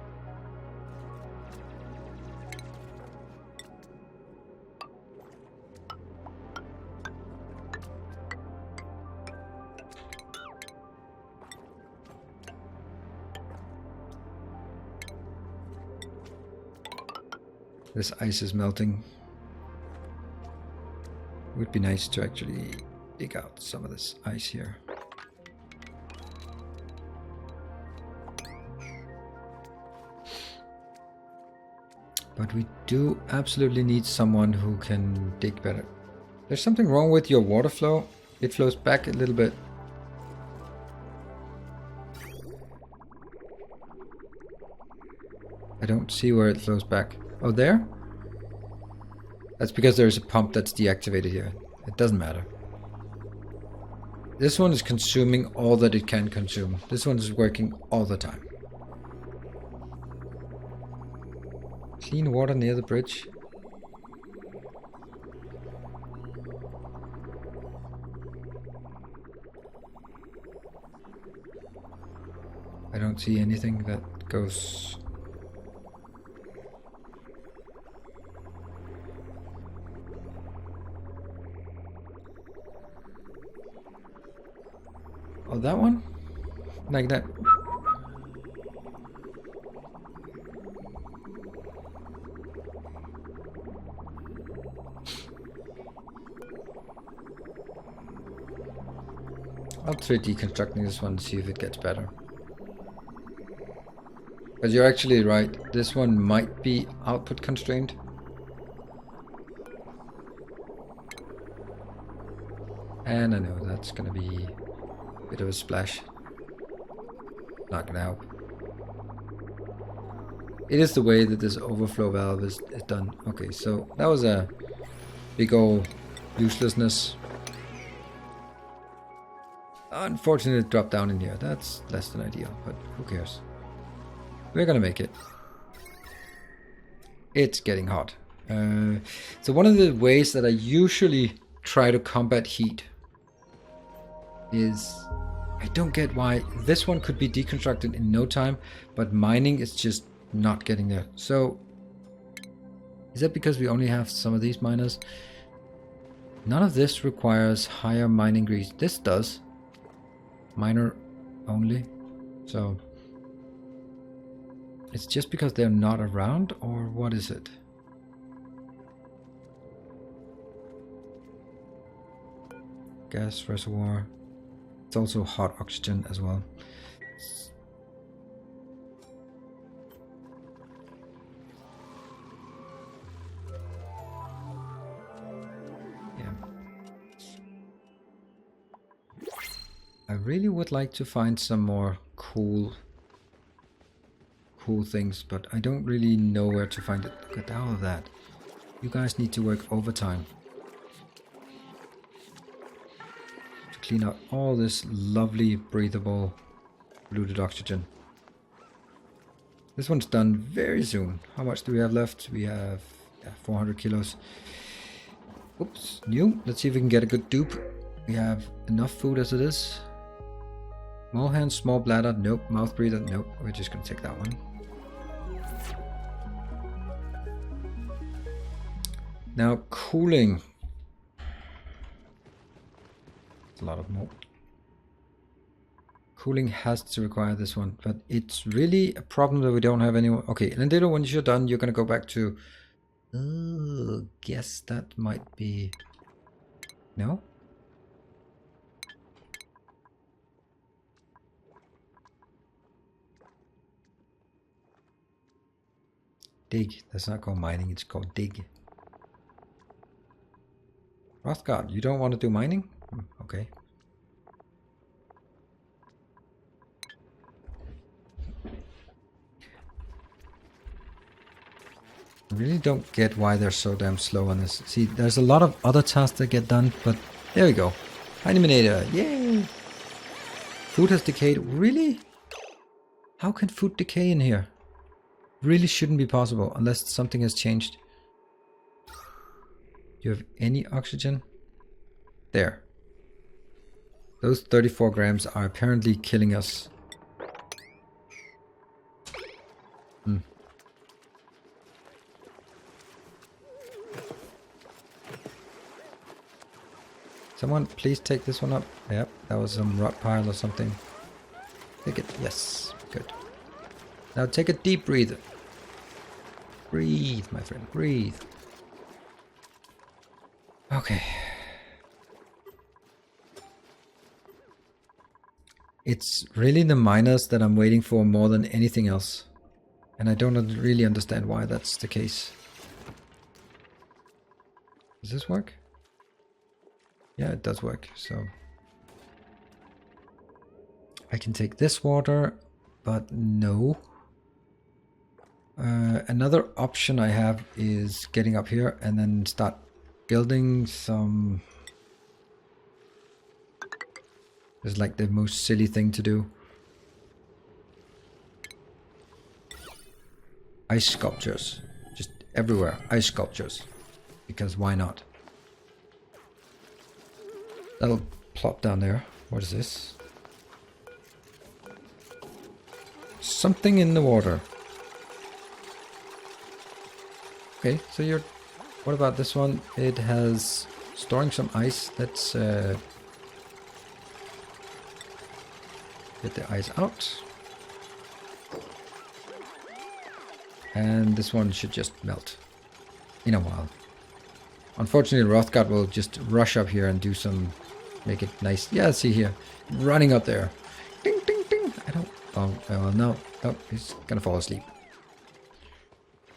Speaker 1: This ice is melting. It would be nice to actually dig out some of this ice here. But we do absolutely need someone who can dig better. There's something wrong with your water flow. It flows back a little bit. I don't see where it flows back. Oh, there? That's because there's a pump that's deactivated here. It doesn't matter. This one is consuming all that it can consume. This one is working all the time. Clean water near the bridge. I don't see anything that goes... Oh, that one? Like that. I'll try deconstructing this one and see if it gets better. But you're actually right. This one might be output constrained. And I know that's gonna be a bit of a splash. Not gonna help. It is the way that this overflow valve is done. Okay, so that was a big old uselessness. Unfortunately, it dropped down in here. That's less than ideal, but who cares? We're gonna make it. It's getting hot. So one of the ways that I usually try to combat heat is... I don't get why this one could be deconstructed in no time, but mining is just not getting there. So, is that because we only have some of these miners? None of this requires higher mining grease. This does. Miner only. So, it's just because they're not around, or what is it? Gas reservoir. It's also hot oxygen as well. Yeah. I really would like to find some more cool things, but I don't really know where to find it. Look at all of that. You guys need to work overtime to clean out all this lovely breathable polluted oxygen. This one's done very soon. How much do we have left? We have 400 kilos. Oops, new. Let's see if we can get a good dupe. We have enough food as it is. Small hand, small bladder, nope. Mouth breather, nope. We're just gonna take that one. Now cooling. It's a lot of more. Cooling has to require this one, but it's really a problem that we don't have anyone. Okay, Lendilo, when you're done, you're gonna go back to... guess that might be... No? Dig. That's not called mining, it's called dig. Rothgard, you don't want to do mining? Okay. I really don't get why they're so damn slow on this. See, there's a lot of other tasks that get done, but there we go. Eliminator, yay! Food has decayed. Really? How can food decay in here? Really shouldn't be possible unless something has changed. Do you have any oxygen? There. Those 34 grams are apparently killing us. Someone please take this one up. Yep, that was some rock pile or something. Take it. Yes, good. Now take a deep breather. Breathe, my friend, breathe. Okay. It's really the miners that I'm waiting for more than anything else. And I don't really understand why that's the case. Does this work? Yeah, it does work, so... I can take this water, but no. Another option I have is getting up here and then start building some... It's like the most silly thing to do. Ice sculptures. Just everywhere. Ice sculptures. Because why not? That'll plop down there. What is this? Something in the water. Okay, so you're... What about this one? It has... Storing some ice. Let's... get the ice out. And this one should just melt. In a while. Unfortunately, Rothgard will just rush up here and do some... Make it nice. Yeah, see here. Running up there. Ding, ding, ding. I don't... Oh, well, no. No, he's gonna fall asleep.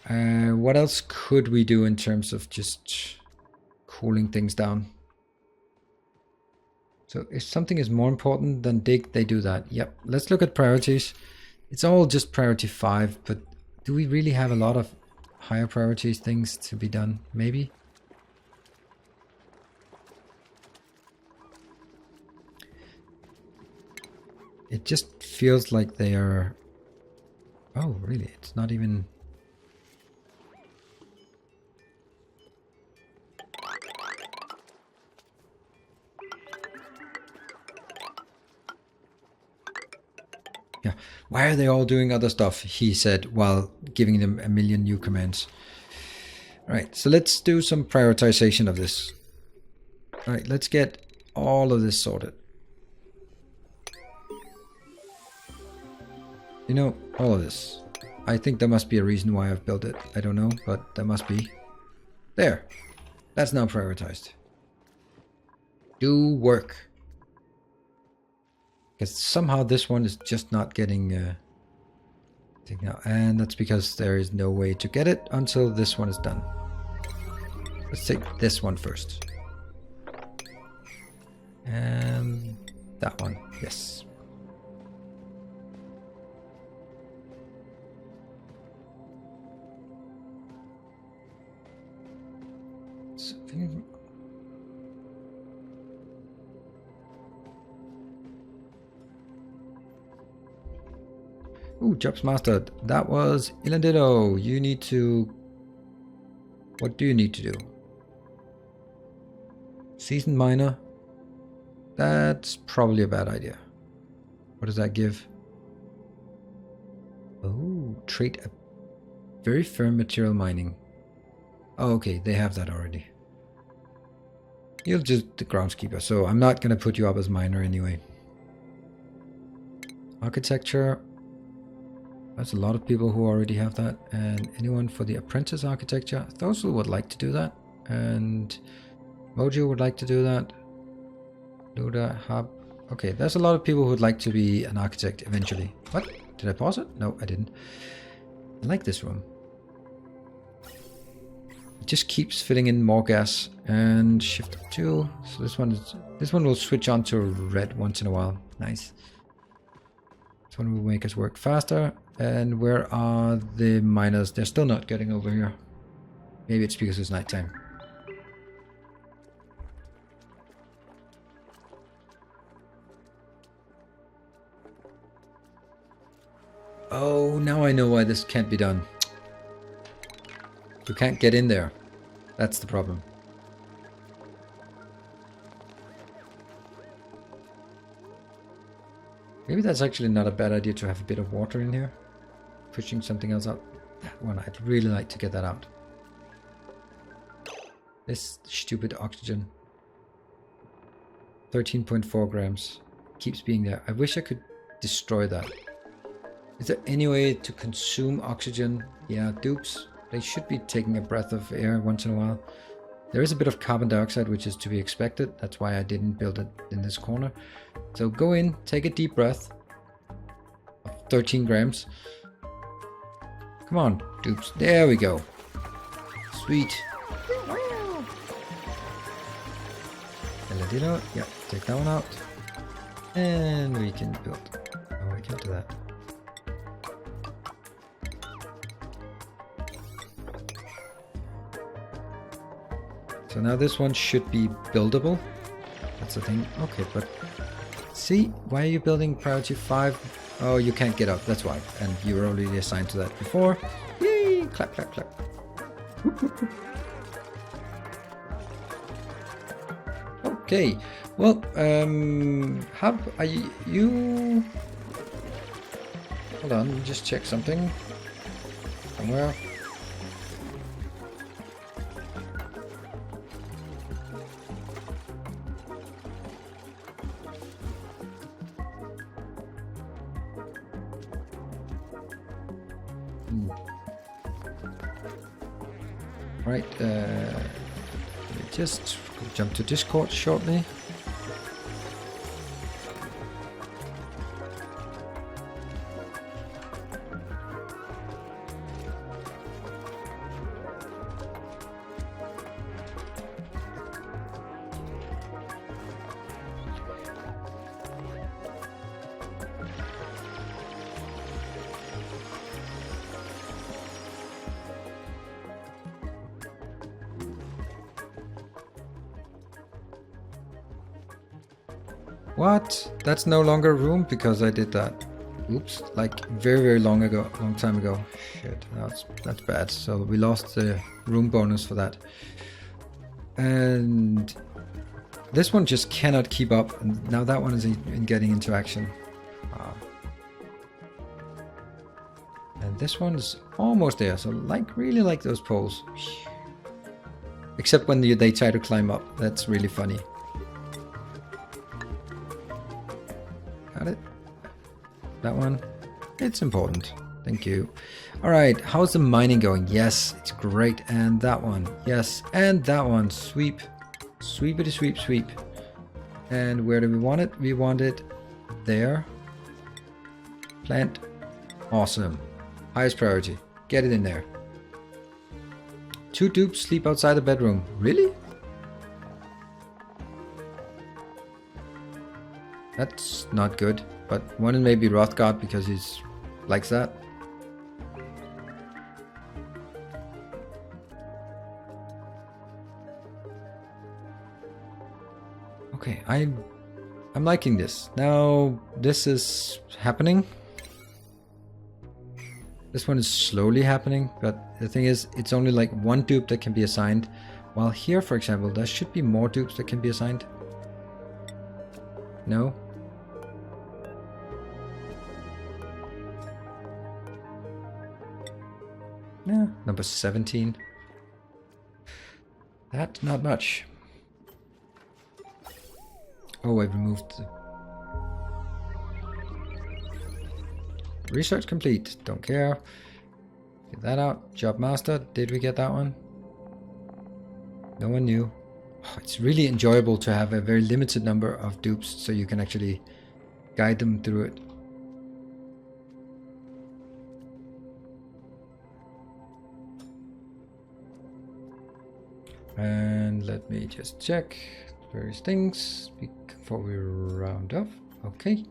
Speaker 1: What else could we do in terms of just cooling things down? So if something is more important than dig, they do that. Yep. Let's look at priorities. It's all just priority 5, but do we really have a lot of higher priorities things to be done? Maybe? It just feels like they are... Oh, really? It's not even... Yeah. Why are they all doing other stuff? He said while giving them a million new commands. Alright, so let's do some prioritization of this. Alright, let's get all of this sorted. You know, all of this. I think there must be a reason why I've built it. I don't know, but there must be. There. That's now prioritized. Do work. Because somehow this one is just not getting taken out. And that's because there is no way to get it until this one is done. Let's take this one first. And that one. Yes. Ooh, jobs mastered. That was Ilandito. You need to... What do you need to do? Seasoned miner. That's probably a bad idea. What does that give? Oh, trait a very firm material mining. Oh, okay, they have that already. You're just the groundskeeper, so I'm not gonna put you up as miner anyway. Architecture. There's a lot of people who already have that. And anyone for the apprentice architecture? Those who would like to do that. And Mojo would like to do that. Luda, Hub. Okay, there's a lot of people who would like to be an architect eventually. What? Did I pause it? No, I didn't. I like this room. It just keeps filling in more gas. And shift 2. So this one will switch on to red once in a while. Nice. This one will make us work faster. And where are the miners? They're still not getting over here. Maybe it's because it's nighttime. Oh, now I know why this can't be done. You can't get in there. That's the problem. Maybe that's actually not a bad idea to have a bit of water in here. Pushing something else out. That one, I'd really like to get that out. This stupid oxygen. 13.4 grams. Keeps being there. I wish I could destroy that. Is there any way to consume oxygen? Yeah, dupes. They should be taking a breath of air once in a while. There is a bit of carbon dioxide, which is to be expected. That's why I didn't build it in this corner. So go in, take a deep breath. 13 grams. Come on, dupes. There we go. Sweet. Yeah, take that one out. And we can build. Oh, I can't do that. So now this one should be buildable. That's the thing. Okay, but see, why are you building priority 5? Oh, you can't get up. That's why. And you were already assigned to that before. Yay! Clap, clap, clap. Whoop, whoop, whoop. Okay. Well, how are you? Hold on. Let me just check something. Somewhere. Right, just jump to Discord shortly. What? That's no longer room because I did that. Oops, like very long time ago. Shit, that's bad. So we lost the room bonus for that. And this one just cannot keep up. And now that one is in getting into action. And this one is almost there. So really like those poles. Except when they try to climb up. That's really funny. Got it? That one? It's important. Thank you. Alright, how's the mining going? Yes, it's great. And that one. Yes, and that one. Sweep. Sweepity sweep sweep. And where do we want it? We want it there. Plant. Awesome. Highest priority. Get it in there. 2 dupes sleep outside the bedroom. Really? That's not good, but one is maybe Rothgard because he's likes that. Okay, I'm liking this. Now this is happening. This one is slowly happening, but the thing is, it's only like 1 dupe that can be assigned. While here, for example, there should be more dupes that can be assigned. No? Yeah, number 17. That's not much. Oh, I removed the... Research complete. Don't care. Get that out. Job master. Did we get that one? No one knew. Oh, it's really enjoyable to have a very limited number of dupes so you can actually guide them through it. And let me just check various things before we round off. Okay.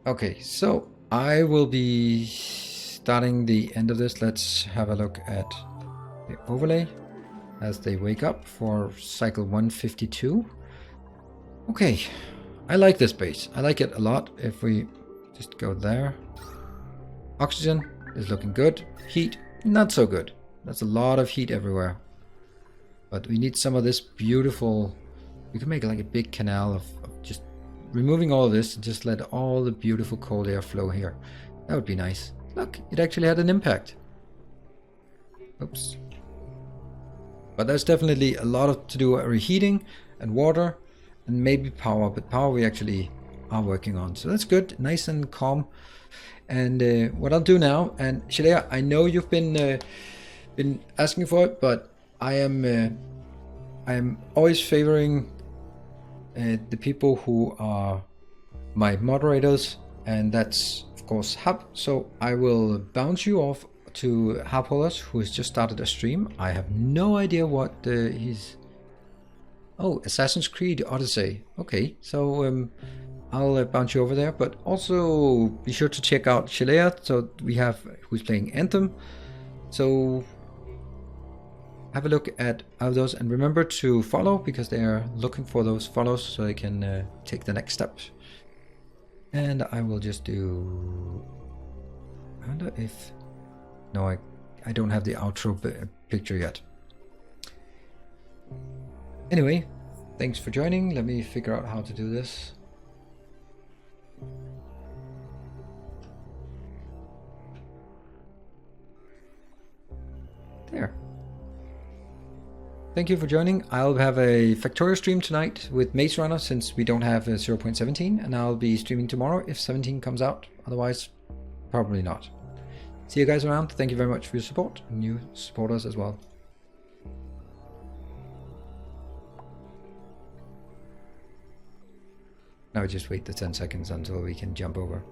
Speaker 1: Okay, so I will be starting the end of this. Let's have a look at the overlay as they wake up for cycle 152. Okay, I like this base. I like it a lot. If we just go there. Oxygen is looking good. Heat, not so good. That's a lot of heat everywhere. But we need some of this beautiful... We can make like a big canal of just removing all of this and just let all the beautiful cold air flow here. That would be nice. Look, it actually had an impact. Oops. But there's definitely a lot to do with reheating and water and maybe power. But power we actually are working on. So that's good. Nice and calm. And what I'll do now, and Shalea, I know you've been asking for it, but I am always favoring the people who are my moderators, and that's of course Hub. So I will bounce you off to Hubholders, who has just started a stream. I have no idea what he's... Oh, Assassin's Creed Odyssey. Okay, so I'll bounce you over there, but also be sure to check out Shalea. So we have who's playing Anthem. So have a look at those and remember to follow, because they are looking for those follows so they can take the next steps. And I will just do... I wonder if... No, I don't have the outro picture yet. Anyway, thanks for joining. Let me figure out how to do this. There. Thank you for joining. I'll have a Factorio stream tonight with Maze Runner since we don't have 0.17, and I'll be streaming tomorrow if 17 comes out. Otherwise, probably not. See you guys around. Thank you very much for your support, and you support us as well. Now just wait the 10 seconds until we can jump over.